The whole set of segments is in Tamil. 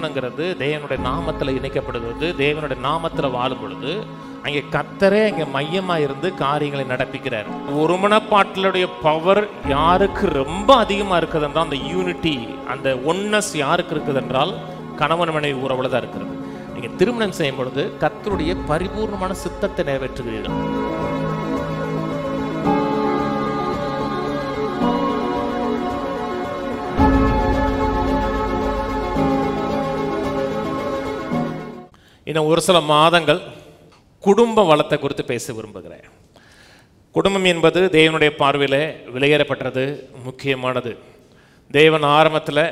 திருமணங்கிறது தேவனுடைய நாமத்தில் இணைக்கப்படுகிறது. தேவனுடைய நாமத்தில் வாழும் பொழுது அங்கே கர்த்தரே அங்கே மையமாக இருந்து காரியங்களை நடப்பிக்கிறார். ஒருமனப்பாட்டிலுடைய பவர் யாருக்கு ரொம்ப அதிகமாக இருக்குது என்றால், அந்த யூனிட்டி, அந்த ஒன்னஸ் யாருக்கு இருக்குது என்றால் கணவன் மனைவி உறவுல தான் இருக்கிறது. நீங்கள் திருமணம் செய்யும் பொழுது கர்த்தருடைய பரிபூர்ணமான சித்தத்தை நிறைவேற்றுகிறீர்கள். இன்னும் ஒரு சில மாதங்கள் குடும்ப வளத்தை குறித்து பேச விரும்புகிறேன். குடும்பம் என்பது தேவனுடைய பார்வையில் விலையேறப்பட்டது, முக்கியமானது. தேவன் ஆரம்பத்தில்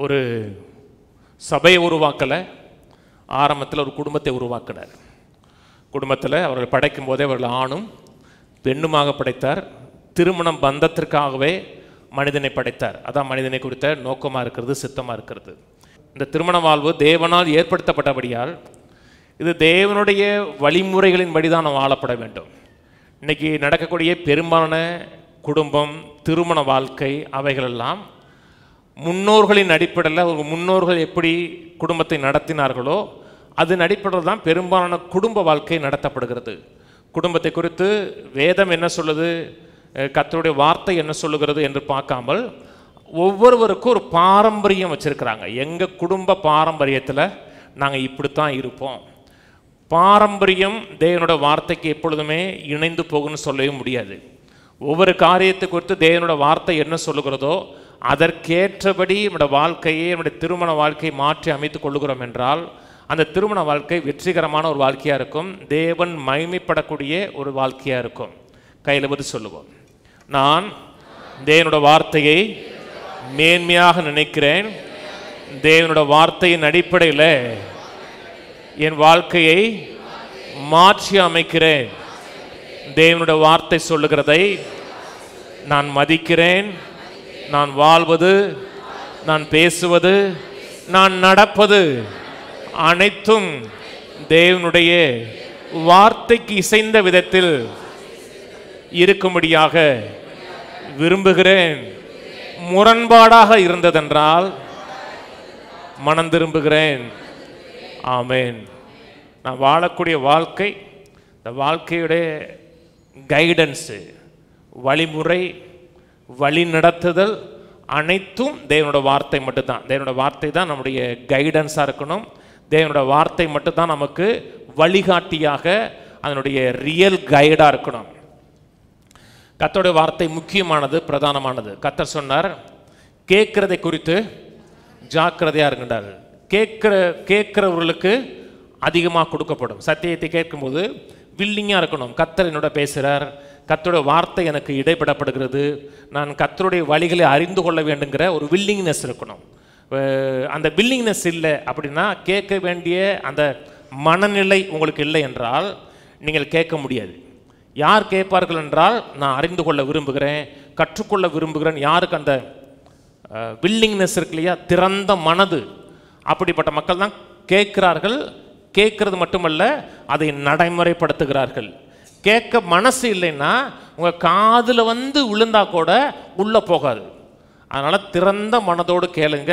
ஒரு சபையை உருவாக்கலை, ஆரம்பத்தில் ஒரு குடும்பத்தை உருவாக்கினார். குடும்பத்தில் அவர்கள் படைக்கும் போதே அவர்கள் ஆணும் பெண்ணுமாக படைத்தார். திருமணம் பந்தத்திற்காகவே மனிதனை படைத்தார். அதான் மனிதனை குறித்த நோக்கமாக இருக்கிறது, சித்தமாக இருக்கிறது. இந்த திருமண வாழ்வு தேவனால் ஏற்படுத்தப்பட்டபடியால் இது தேவனுடைய வழிமுறைகளின்படி தான் நாம் வாழப்பட வேண்டும். இன்றைக்கி நடக்கக்கூடிய பெரும்பாலான குடும்பம், திருமண வாழ்க்கை, அவைகளெல்லாம் முன்னோர்களின் அடிப்படையில் ஒரு முன்னோர்கள் எப்படி குடும்பத்தை நடத்தினார்களோ அதன் அடிப்படையில் தான் பெரும்பாலான குடும்ப வாழ்க்கை நடத்தப்படுகிறது. குடும்பத்தை குறித்து வேதம் என்ன சொல்லுது, கர்த்தருடைய வார்த்தை என்ன சொல்லுகிறது என்று பார்க்காமல் ஒவ்வொருவருக்கும் ஒரு பாரம்பரியம் வச்சுருக்கிறாங்க. எங்கள் குடும்ப பாரம்பரியத்தில் நாங்கள் இப்படித்தான் இருப்போம். பாரம்பரியம் தேவனோட வார்த்தைக்கு எப்பொழுதுமே இணைந்து போகுன்னு சொல்லவே முடியாது. ஒவ்வொரு காரியத்தை குறித்து தேவனோட வார்த்தை என்ன சொல்லுகிறதோ அதற்கேற்றபடி நம்முடைய வாழ்க்கையை, நம்முடைய திருமண வாழ்க்கையை மாற்றி அமைத்துக் கொள்ளுகிறோம் என்றால் அந்த திருமண வாழ்க்கை வெற்றிகரமான ஒரு வாழ்க்கையாக இருக்கும், தேவன் மகிமைப்படக்கூடிய ஒரு வாழ்க்கையாக இருக்கும். கையில் வந்து சொல்லுவோம், நான் தேவனோட வார்த்தையை மேன்மையாக நினைக்கிறேன். தேவனோட வார்த்தையின் அடிப்படையில் என் வாழ்க்கையை மாற்றி அமைக்கிறேன். தேவனுடைய வார்த்தை சொல்லுகிறதை நான் மதிக்கிறேன். நான் வாழ்வது, நான் பேசுவது, நான் நடப்பது அனைத்தும் தேவனுடைய வார்த்தைக்கு இசைந்த விதத்தில் இருக்கும்படியாக விரும்புகிறேன். முரண்பாடாக இருந்ததென்றால் மனம் திரும்புகிறேன். ஆமேன். நான் வாழக்கூடிய வாழ்க்கை, இந்த வாழ்க்கையுடைய கைடன்ஸு, வழிமுறை, வழி நடத்துதல் அனைத்தும் தேவனோட வார்த்தை மட்டும்தான். தேவனோட வார்த்தை தான் நம்முடைய கைடன்ஸாக இருக்கணும். தேவனோட வார்த்தை மட்டும்தான் நமக்கு வழிகாட்டியாக, அதனுடைய ரியல் கைடாக இருக்கணும். கர்த்தருடைய வார்த்தை முக்கியமானது, பிரதானமானது. கர்த்தர் சொன்னார், கேட்கிறதை குறித்து ஜாக்கிரதையாக இருக்கின்றார். கேட்கிறவர்களுக்கு அதிகமாக கொடுக்கப்படும். சத்தியத்தை கேட்கும்போது வில்லிங்காக இருக்கணும். கர்த்தர் என்னோட பேசுகிறார், கர்த்தருடைய வார்த்தை எனக்கு இடைப்படப்படுகிறது, நான் கர்த்தருடைய வழிகளை அறிந்து கொள்ள வேண்டுங்கிற ஒரு வில்லிங்னஸ் இருக்கணும். அந்த வில்லிங்னஸ் இல்லை அப்படின்னா, கேட்க வேண்டிய அந்த மனநிலை உங்களுக்கு இல்லை என்றால் நீங்கள் கேட்க முடியாது. யார் கேட்பார்கள் என்றால், நான் அறிந்து கொள்ள விரும்புகிறேன், கற்றுக்கொள்ள விரும்புகிறேன். யாருக்கு அந்த வில்லிங்னஸ் இருக்கு இல்லையா, திறந்த மனது, அப்படிப்பட்ட மக்கள் தான் கேட்கிறார்கள். கேட்கறது மட்டுமல்ல, அதை நடைமுறைப்படுத்துகிறார்கள். கேட்க மனசு இல்லைன்னா உங்கள் காதில் வந்து விழுந்தா கூட உள்ளே போகாது. அதனால் திறந்த மனதோடு கேளுங்க.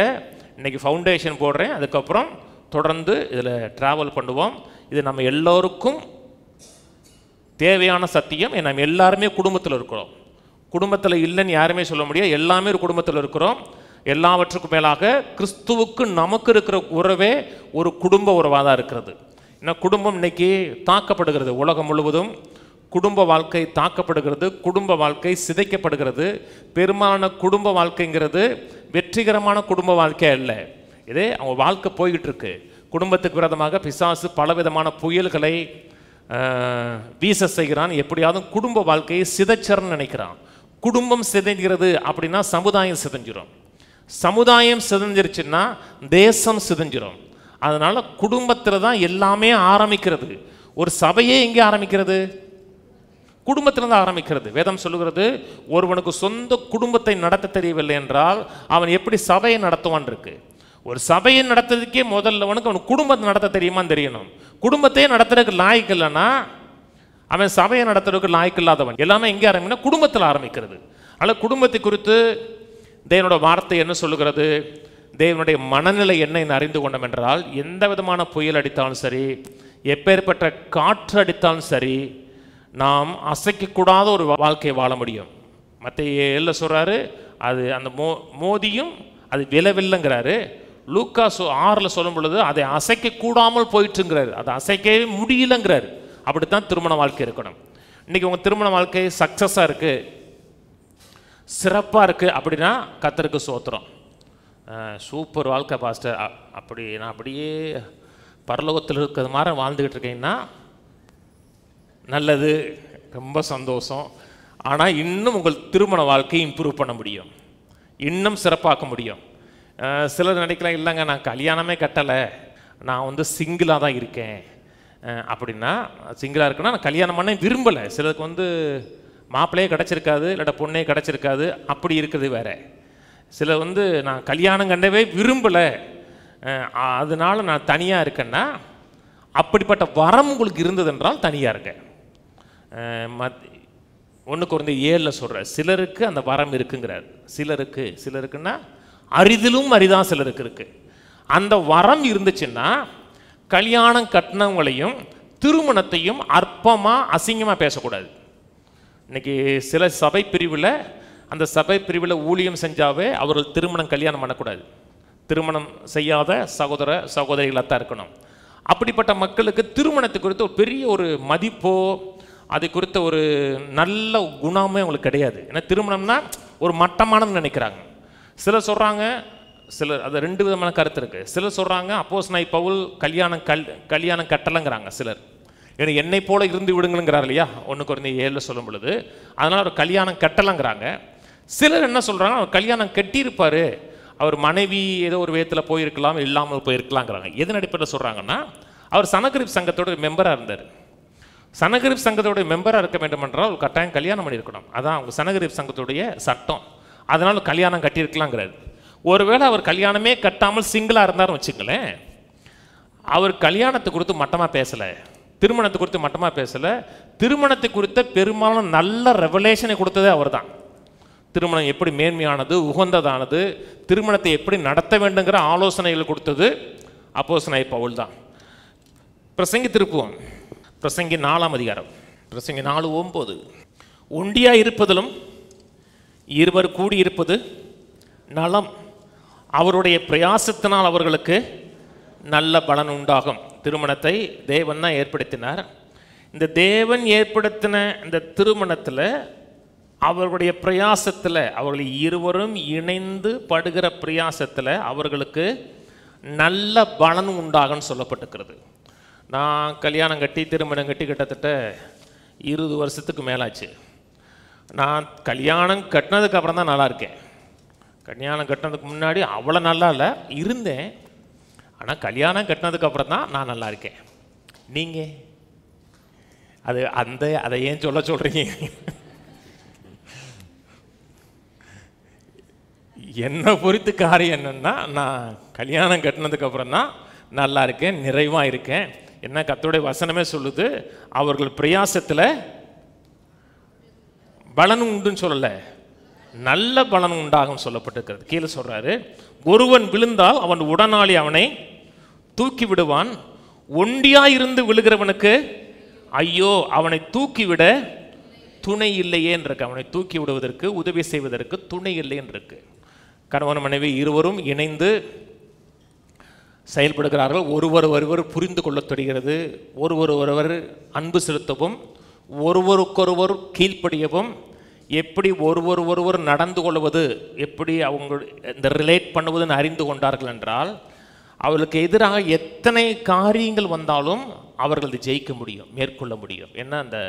இன்றைக்கி ஃபவுண்டேஷன் போடுறேன், அதுக்கப்புறம் தொடர்ந்து இதில் ட்ராவல் பண்ணுவோம். இது நம்ம எல்லோருக்கும் தேவையான சத்தியம். நம்ம எல்லாருமே குடும்பத்தில் இருக்கிறோம். குடும்பத்தில் இல்லைன்னு யாருமே சொல்ல முடியாது. எல்லாமே ஒரு குடும்பத்தில் இருக்கிறோம். எல்லாவற்றுக்கும் மேலாக கிறிஸ்துவுக்கு நமக்கு இருக்கிற உறவே ஒரு குடும்ப உறவாக தான் இருக்கிறது. ஏன்னா குடும்பம் இன்னைக்கு தாக்கப்படுகிறது. உலகம் முழுவதும் குடும்ப வாழ்க்கை தாக்கப்படுகிறது, குடும்ப வாழ்க்கை சிதைக்கப்படுகிறது. பெரும்பாலான குடும்ப வாழ்க்கைங்கிறது வெற்றிகரமான குடும்ப வாழ்க்கை அல்ல. இதே அவங்க வாழ்க்கை போய்கிட்டு இருக்கு. குடும்பத்துக்கு விரோதமாக பிசாசு பலவிதமான புயல்களை வீச செய்கிறான். எப்படியாவது குடும்ப வாழ்க்கையை சிதைச்சர்ன்னு நினைக்கிறான். குடும்பம் சிதைங்கிறது அப்படின்னா சமுதாயம் சிதைஞ்சிரும். சமுதாயம் சிதைஞ்சிருச்சுன்னா தேசம் சிதைஞ்சிரும். அதனால குடும்பத்தில் தான் எல்லாமே ஆரம்பிக்கிறது. ஒரு சபையே எங்கே ஆரம்பிக்கிறது? குடும்பத்தில் தான் ஆரம்பிக்கிறது. வேதம் சொல்லுகிறது, ஒருவனுக்கு சொந்த குடும்பத்தை நடத்த தெரியவில்லை என்றால் அவன் எப்படி சபையை நடத்துவான் இருக்கு. ஒரு சபையை நடத்துறதுக்கே முதல்ல அவன் குடும்பத்தை நடத்த தெரியுமான்னு தெரியணும். குடும்பத்தையே நடத்துறதுக்கு லாய்க்கு இல்லைன்னா அவன் சபையை நடத்துறதுக்கு லாய்க்கு இல்லாதவன். எல்லாமே எங்கே ஆரம்பிக்கணும்? குடும்பத்தில் ஆரம்பிக்கிறது. அதனால் குடும்பத்தை குறித்து தேவனோட வார்த்தை என்ன சொல்லுகிறது? தேவனுடைய மனநிலை என்ன என்று அறிந்து கொண்டோம் என்றால், எந்த விதமான புயல் அடித்தாலும் சரி, எப்பேற்பட்ட காற்று அடித்தாலும் சரி, நாம் அசைக்கக்கூடாத ஒரு வாழ்க்கையை வாழ முடியும். மத்திய 7 சொல்கிறாரு, அது அந்த மோதியும் அது விழவில்லைங்கிறாரு. லூக்கா 6 சொல்லும் பொழுது அதை அசைக்க கூடாமல் போயிட்டுங்கிறாரு, அதை அசைக்கவே முடியலங்கிறாரு. அப்படித்தான் திருமண வாழ்க்கை இருக்கணும். இன்றைக்கி உங்கள் திருமண வாழ்க்கை சக்ஸஸாக இருக்குது, சிறப்பாக இருக்குது அப்படின்னா கர்த்தருக்கு ஸ்தோத்திரம். சூப்பர் வாழ்க்கை பாஸ்டர், அப்படி நான் அப்படியே பரலோகத்தில் இருக்கிறது மாதிரி வாழ்ந்துக்கிட்டு இருக்கீங்கன்னா நல்லது, ரொம்ப சந்தோஷம். ஆனால் இன்னும் உங்கள் திருமண வாழ்க்கையை இம்ப்ரூவ் பண்ண முடியும், இன்னும் சிறப்பாக்க முடியும். சிலர் நினைக்கலாம், இல்லைங்க நான் கல்யாணமே கட்டலை, நான் சிங்கிளாக தான் இருக்கேன் அப்படின்னா, சிங்கிளாக இருக்குன்னா நான் கல்யாணம் பண்ண விரும்பலை. சிலருக்கு மாப்பிள்ளையே கிடச்சிருக்காது, இல்லாட்ட பொண்ணே கிடச்சிருக்காது, அப்படி இருக்குது வேறு. சிலர் நான் கல்யாணம் கண்டவே விரும்பலை, அதனால் நான் தனியாக இருக்கேன்னா, அப்படிப்பட்ட வரம் உங்களுக்கு இருந்தது என்றால் தனியாக இருக்க. 1 Corinthians 7 சொல்கிறார், சிலருக்கு அந்த வரம் இருக்குங்கிறார். சிலருக்குன்னா அரிதிலும் அரிதான் சிலருக்கு இருக்குது. அந்த வரம் இருந்துச்சுன்னா கல்யாணம் கட்டினவங்களையும் திருமணத்தையும் அற்பமாக அசிங்கமாக பேசக்கூடாது. இன்றைக்கி சில சபை பிரிவில், அந்த சபை பிரிவில் ஊழியம் செஞ்சாவே அவர்கள் திருமணம் கல்யாணம் பண்ணக்கூடாது, திருமணம் செய்யாத சகோதர சகோதரிகளாக தான் இருக்கணும். அப்படிப்பட்ட மக்களுக்கு திருமணத்தை குறித்து ஒரு பெரிய ஒரு மதிப்போ அது குறித்த ஒரு நல்ல குணமே அவங்களுக்கு கிடையாது. ஏன்னா திருமணம்னா ஒரு மட்டமானது நினைக்கிறாங்க. சிலர் சொல்கிறாங்க, சிலர் அது 2 விதமான கருத்து இருக்குது. சிலர் சொல்கிறாங்க அப்போஸ்தலனாகிய பவுல் கல்யாணம் கட்டலைங்கிறாங்க. சிலர் ஏன்னா என்னை போல இருந்து விடுங்கிறார் இல்லையா, 1 Corinthians 7 சொல்லும் பொழுது, அதனால் அவர் கல்யாணம் கட்டலைங்கிறாங்க. சிலர் என்ன சொல்கிறாங்க, அவர் கல்யாணம் கட்டியிருப்பார், அவர் மனைவி ஏதோ ஒரு விதத்தில் போயிருக்கலாம், இல்லாமல் போயிருக்கலாங்கிறாங்க. எதன் அடிப்படையில் சொல்கிறாங்கன்னா, அவர் சனகரிப் சங்கத்தோட மெம்பராக இருந்தார். சனகரிப் சங்கத்தோடைய மெம்பராக இருக்க வேண்டும் என்றால் ஒரு கட்டாயம் கல்யாணம் பண்ணியிருக்கணும். அதான் அவங்க சனகரிப் சங்கத்துடைய சட்டம். அதனால் கல்யாணம் கட்டியிருக்கலாங்கிறாரு. ஒருவேளை அவர் கல்யாணமே கட்டாமல் சிங்கிளாக இருந்தார்னு வச்சுங்களேன், அவர் கல்யாணத்தை குறித்து மட்டமாக பேசலை, திருமணத்தை குறித்து மட்டமாக பேசலை, திருமணத்தை குறித்த பெரும்பாலும் நல்ல ரெவலேஷனை கொடுத்ததே அவர் தான். திருமணம் எப்படி மேன்மையானது, உகந்ததானது, திருமணத்தை எப்படி நடத்த வேண்டுங்கிற ஆலோசனைகள் கொடுத்தது அப்போஸ்தலனாகிய பவுல் தான். பிரசங்கி திருப்புவோம், பிரசங்கி 4ஆம் அதிகாரம், பிரசங்கி 4:9. ஒண்டியாக இருப்பதிலும் இருவர் கூடியிருப்பது நலம், அவருடைய பிரயாசத்தினால் அவர்களுக்கு நல்ல பலன் உண்டாகும். திருமணத்தை தேவன் தான் ஏற்படுத்தினார். இந்த தேவன் ஏற்படுத்தின இந்த திருமணத்தில் அவர்களுடைய பிரயாசத்தில், அவர்கள் இருவரும் இணைந்து படுகிற பிரயாசத்தில் அவர்களுக்கு நல்ல பலன் உண்டாகும்னு சொல்லப்பட்டிருக்கிறது. நான் கல்யாணம் கட்டி திருமணம் கட்டி கிட்டத்தட்ட 20 வருஷத்துக்கு மேலாச்சு. நான் கல்யாணம் கட்டினதுக்கு அப்புறம் தான் நல்லா இருக்கேன். கல்யாணம் கட்டினதுக்கு முன்னாடி அவ்வளோ நல்லா இல்லை இருந்தேன், ஆனால் கல்யாணம் கட்டினதுக்கு அப்புறம் தான் நான் நல்லா இருக்கேன். நீங்கள் அதை ஏன் சொல்கிறீங்க? என்னை பொறுத்து காரியம் என்னென்னா, நான் கல்யாணம் கட்டினதுக்கு அப்புறம் தான் நல்லா இருக்கேன், நிறைவாக இருக்கேன். என்ன கர்த்தருடைய வசனமே சொல்லுது, அவர்கள் பிரயாசத்தில் பலன் உண்டுன்னு சொல்லலை, நல்ல பலன் உண்டாகும் சொல்லப்பட்டிருக்கிறது. கீழே சொல்கிறாரு, ஒருவன் விழுந்தால் அவன் உடனாளி அவனை தூக்கி விடுவான், ஒண்டியாயிருந்து விழுகிறவனுக்கு ஐயோ அவனை தூக்கிவிட துணை இல்லையேன்னு இருக்கு. அவனை தூக்கி விடுவதற்கு உதவி செய்வதற்கு துணை இல்லைன்னு இருக்கு. கணவன் மனைவி இருவரும் இணைந்து செயல்படுகிறார்கள். ஒருவர் புரிந்து கொள்ள தொடங்கிறது. ஒருவர் அன்பு செலுத்தவும், ஒருவருக்கொருவர் கீழ்ப்படியவும், எப்படி ஒருவர் நடந்து கொள்வது, எப்படி அவங்க இந்த ரிலேட் பண்ணுவதுன்னு அறிந்து கொண்டார்கள் என்றால், அவர்களுக்கு எதிராக எத்தனை காரியங்கள் வந்தாலும் அவர்கள் ஜெயிக்க முடியும், மேற்கொள்ள முடியும். ஏன்னா அந்த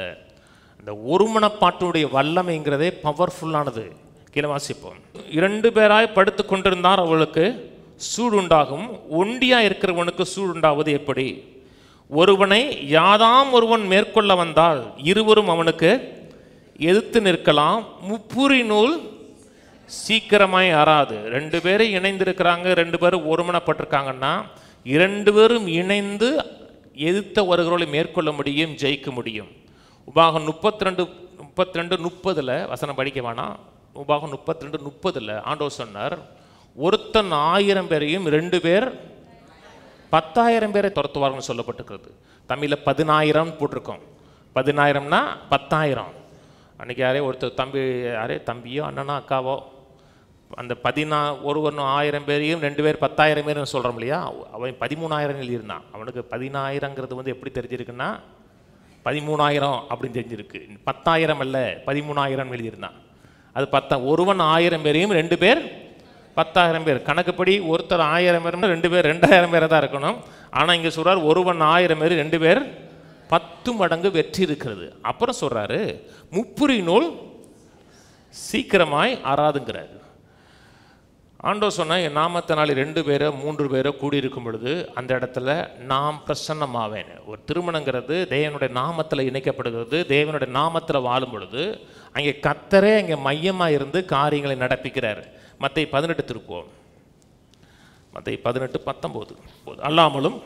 ஒருமனப்பாட்டுடைய வல்லமைங்கிறதே பவர்ஃபுல்லானது. கீழே வாசிப்போம். 2 பேராய் படுத்து கொண்டிருந்தார், அவளுக்கு சூடு உண்டாகும். ஒண்டியாக இருக்கிறவனுக்கு சூடு உண்டாவது எப்படி? ஒருவனை யாதாம் ஒருவன் மேற்கொள்ள வந்தால் இருவரும் அவனுக்கு எதிர்த்து நிற்கலாம். முப்புரி நூல் சீக்கிரமாய் ஆறாது. 2 பேரும் இணைந்திருக்கிறாங்க, 2 பேரும் ஒருமனப்பட்டிருக்காங்கன்னா 2 பேரும் இணைந்து எதிர்த்த வருகிறவர்களை மேற்கொள்ள முடியும், ஜெயிக்க முடியும். உபாகம் 32:30 வசனம் படிக்க வேணாம். உபாகம் 32:30 ஆண்டவர் சொன்னார், ஒருத்தன் 1000 பேரையும் 2 பேர் 10,000 பேரை துரத்துவார்கள் சொல்லப்பட்டிருக்கிறது. தமிழில் 10,000 போட்டிருக்கோம். 10,000னா 10,000. அன்றைக்கி ஒருத்தர் தம்பியோ அண்ணனோ அக்காவோ அந்த ஒருவன் 1000 பேரையும் 2 பேர் 10,000 பேர்னு சொல்கிறோம் இல்லையா, அவன் 13,000 எழுதியிருந்தான். அவனுக்கு 10,000ங்கிறது எப்படி தெரிஞ்சிருக்குன்னா 13,000 அப்படின்னு தெரிஞ்சிருக்கு. 10,000 அல்ல, 13,000 எழுதியிருந்தான். அது ஒருவன் 1000 பேரையும் 2 பேர் 10,000 பேர். கணக்குப்படி ஒருத்தர் 1000 பேர் 2 பேர் 2,000 பேரை தான் இருக்கணும். ஆனால் இங்கே சொல்கிறார் ஒருவன் 1000 பேர் 2 பேர் 10 மடங்கு வெற்றி இருக்கிறது. அப்புறம் சொல்கிறாரு முப்புரி நூல் சீக்கிரமாய் ஆறாதுங்கிறார். ஆண்டவர் சொன்னால் என் நாமத்தினாலே 2 பேரோ 3 பேரோ கூடியிருக்கும் பொழுது அந்த இடத்துல நாம் பிரசன்னமாவேன். ஒரு திருமணங்கிறது தேவனுடைய நாமத்தில் இணைக்கப்படுகிறது. தேவனுடைய நாமத்தில் வாழும் பொழுது அங்கே கர்த்தரே அங்கே மையமாக இருந்து காரியங்களை நடப்பிக்கிறார். மத்தேயு 18 திருப்போம். மத்தேயு 18:19. அல்லாமலும்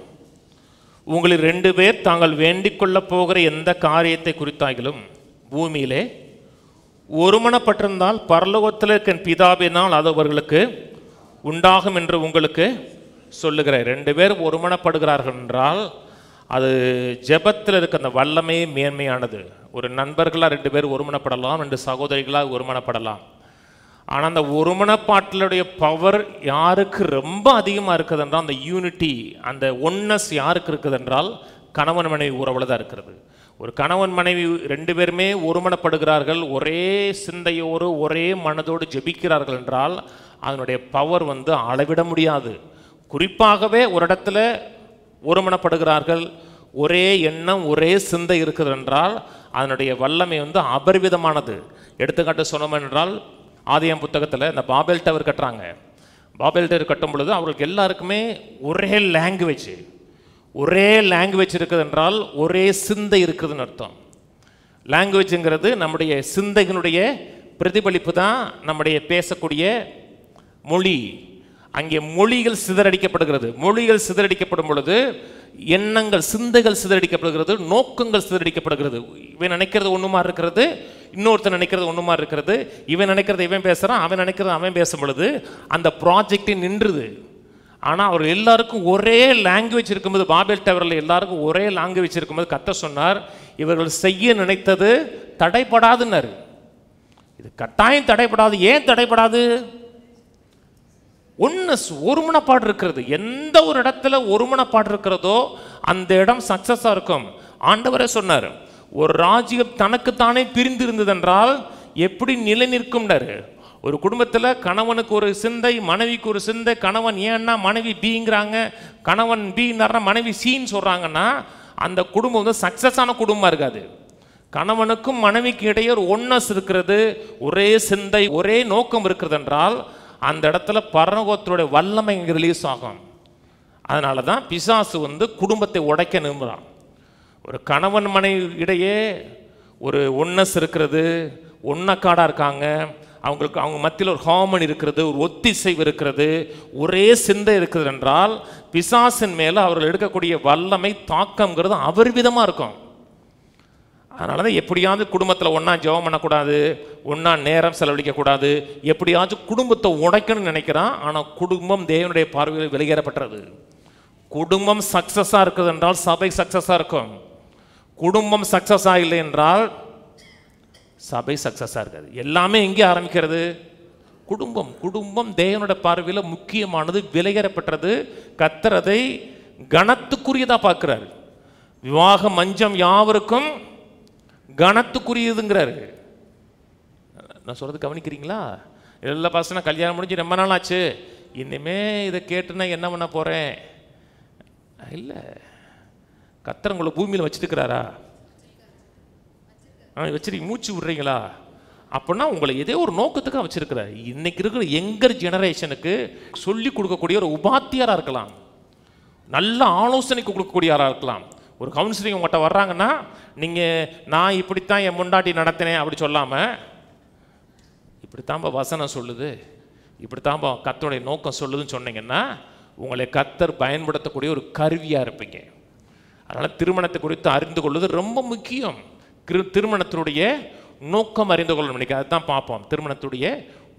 உங்களில் 2 பேர் தாங்கள் வேண்டிக் கொள்ளப் போகிற எந்த காரியத்தை குறித்தாகிலும் பூமியிலே ஒருமனப்பட்டிருந்தால் பரலோகத்தில் இருக்க பிதாவினால் அது அவர்களுக்கு உண்டாகும் என்று உங்களுக்கு சொல்லுகிறேன். 2 பேர் ஒருமனப்படுகிறார்கள் என்றால் அது ஜெபத்தில் இருக்க அந்த வல்லமே மேன்மையானது. ஒரு நண்பர்களாக 2 பேர் ஒருமனப்படலாம், 2 சகோதரிகளாக ஒருமனப்படலாம். ஆனால் அந்த ஒருமனப்பாட்டிலுடைய பவர் யாருக்கு ரொம்ப அதிகமாக இருக்குது என்றால் அந்த யூனிட்டி, அந்த ஒன்னஸ் யாருக்கு இருக்குது என்றால் கணவன் மனைவி உறவில் தான் இருக்கிறது. ஒரு கணவன் மனைவி 2 பேருமே ஒருமனப்படுகிறார்கள், ஒரே சிந்தையோடு ஒரே மனதோடு ஜெபிக்கிறார்கள் என்றால் அதனுடைய பவர் அளவிட முடியாது. குறிப்பாகவே ஒரு இடத்துல ஒருமனப்படுகிறார்கள், ஒரே எண்ணம் ஒரே சிந்தை இருக்குது என்றால் அதனுடைய வல்லமை அபரிவிதமானது. எடுத்துக்காட்டு சொன்னோம் என்றால் ஆதியாம் புத்தகத்தில் இந்த பாபேல் டவர் கட்டுறாங்க. பாபேல் டவர் கட்டும் பொழுது அவர்களுக்கு எல்லாருக்குமே ஒரே லாங்குவேஜ் இருக்குது என்றால் ஒரே சிந்தை இருக்குதுன்னு அர்த்தம். லாங்குவேஜுங்கிறது நம்முடைய சிந்தைகளுடைய பிரதிபலிப்பு தான் நம்முடைய பேசக்கூடிய மொழி. அங்கே மொழிகள் சிதறடிக்கப்படுகிறது. மொழிகள் சிதறடிக்கப்படும் பொழுது எண்ணங்கள் சிந்தைகள் சிதறடிக்கப்படுகிறது, நோக்கங்கள் சிதறடிக்கப்படுகிறது. இவன் நினைக்கிறது ஒன்றுமா இருக்கிறது, இன்னொருத்தர் நினைக்கிறது ஒன்றுமா இருக்கிறது. இவன் நினைக்கிறது இவன் பேசுகிறான், அவன் நினைக்கிறது அவன் பேசும் பொழுது அந்த ப்ராஜெக்டே நின்றுது. ஆனால் அவர் எல்லாருக்கும் ஒரே லாங்குவேஜ் இருக்கும்போது, பாபேல் டவரில் எல்லாருக்கும் ஒரே லாங்குவேஜ் இருக்கும்போது கர்த்தர் சொன்னார் இவர்கள் செய்ய நினைத்தது தடைப்படாதுன்னாரு. இது கட்டாயம் தடைப்படாது. ஏன் தடைப்படாது? ஒருமனப்பாடு இருக்கிறது. எந்த ஒரு இடத்துல ஒருமனப்பாடு இருக்கிறதோ அந்த இடம் சக்சஸா இருக்கும். ஆண்டவரே சொன்னார் ஒரு ராஜ்யம் தனக்குத்தானே பிரிந்து இருந்ததென்றால் எப்படி நிலை நிற்கும்னாரு. ஒரு குடும்பத்தில் கணவனுக்கு ஒரு சிந்தை, மனைவிக்கு ஒரு சிந்தை. கணவன் ஏன்னா மனைவி பிங்கிறாங்க, கணவன் பின்னா மனைவி சின்னு சொல்றாங்கன்னா அந்த குடும்பம் சக்சஸான குடும்பமா இருக்காது. கணவனுக்கும் மனைவிக்கு இடையே ஒரு ஒன்னஸ் இருக்கிறது, ஒரே சிந்தை ஒரே நோக்கம் இருக்கிறது என்றால் அந்த இடத்துல பரலோகத்தினுடைய வல்லமை இங்கே ரிலீஸ் ஆகும். அதனால தான் பிசாசு குடும்பத்தை உடைக்க நிறும்புறான். ஒரு கணவன் மனைவி இடையே ஒரு ஒன்னஸ் இருக்கிறது, ஒன்னக்காடாக இருக்காங்க, அவங்க மத்தியில் ஒரு ஹார்மனி இருக்கிறது, ஒரு ஒத்திசைவு இருக்கிறது, ஒரே சிந்தை இருக்குது என்றால் பிசாசின் மேலே அவர்கள் எடுக்கக்கூடிய வல்லமை தாக்கம்ங்கிறது அபரிவிதமாக இருக்கும். அதனால தான் எப்படியாவது குடும்பத்தில் ஒன்றா ஜெபம் பண்ணக்கூடாது, ஒன்றா நேரம் செலவழிக்கக்கூடாது, எப்படியாச்சும் குடும்பத்தை உடைக்கணும்னு நினைக்கிறான். ஆனால் குடும்பம் தேவனுடைய பார்வையில் வெளியேறப்பட்டது. குடும்பம் சக்ஸஸாக இருக்குது என்றால் சபை சக்ஸஸாக இருக்கும். குடும்பம் சக்ஸஸாக இல்லை என்றால் சபை சக்ஸஸாக இருக்காது. எல்லாமே எங்கே ஆரம்பிக்கிறது? குடும்பம். குடும்பம் தேவனுடைய பார்வையில் முக்கியமானது, விலையேறப்பட்டது. கர்த்தர் அதை கனத்துக்குரியதாக பார்க்கிறார். விவாக மஞ்சம் யாவருக்கும் கனத்துக்குரியதுங்கிறாரு. நான் சொல்றது கவனிக்கிறீங்களா? எல்லா பசங்க கல்யாணம் முடிஞ்சு ரொம்ப நாள் ஆச்சு, இனிமே இதை கேட்டுனா என்ன பண்ண போறேன்? இல்லை, கர்த்தர் உங்களை பூமியில் வச்சுருக்கிறாரா? வச்சிருக்கீங்க, மூச்சு விடுறீங்களா? அப்படின்னா உங்களை ஏதோ ஒரு நோக்கத்துக்காக வச்சிருக்கிறார். இன்னைக்கு இருக்கிற எங்கர் ஜெனரேஷனுக்கு சொல்லி கொடுக்கக்கூடிய ஒரு உபாத்தியாராக இருக்கலாம், நல்ல ஆலோசனைக்கு கொடுக்கக்கூடியவராக இருக்கலாம். ஒரு கவுன்சிலிங் உங்கள்கிட்ட வர்றாங்கன்னா நீங்கள் நான் இப்படித்தான் என் முண்டாட்டி நடத்தினேன் அப்படி சொல்லாமல், இப்படித்தான்பா வசனம் சொல்லுது, இப்படித்தான்பா கர்த்தருடைய நோக்கம் சொல்லுதுன்னு சொன்னீங்கன்னா உங்களை கர்த்தர் பயன்படுத்தக்கூடிய ஒரு கருவியாக இருப்பீங்க. அதனால் திருமணத்தை குறித்து அறிந்து கொள்வது ரொம்ப முக்கியம். திருமணத்தினுடைய நோக்கம் அறிந்து கொள்ளணும். இன்னைக்கு அதுதான் பார்ப்போம், திருமணத்துடைய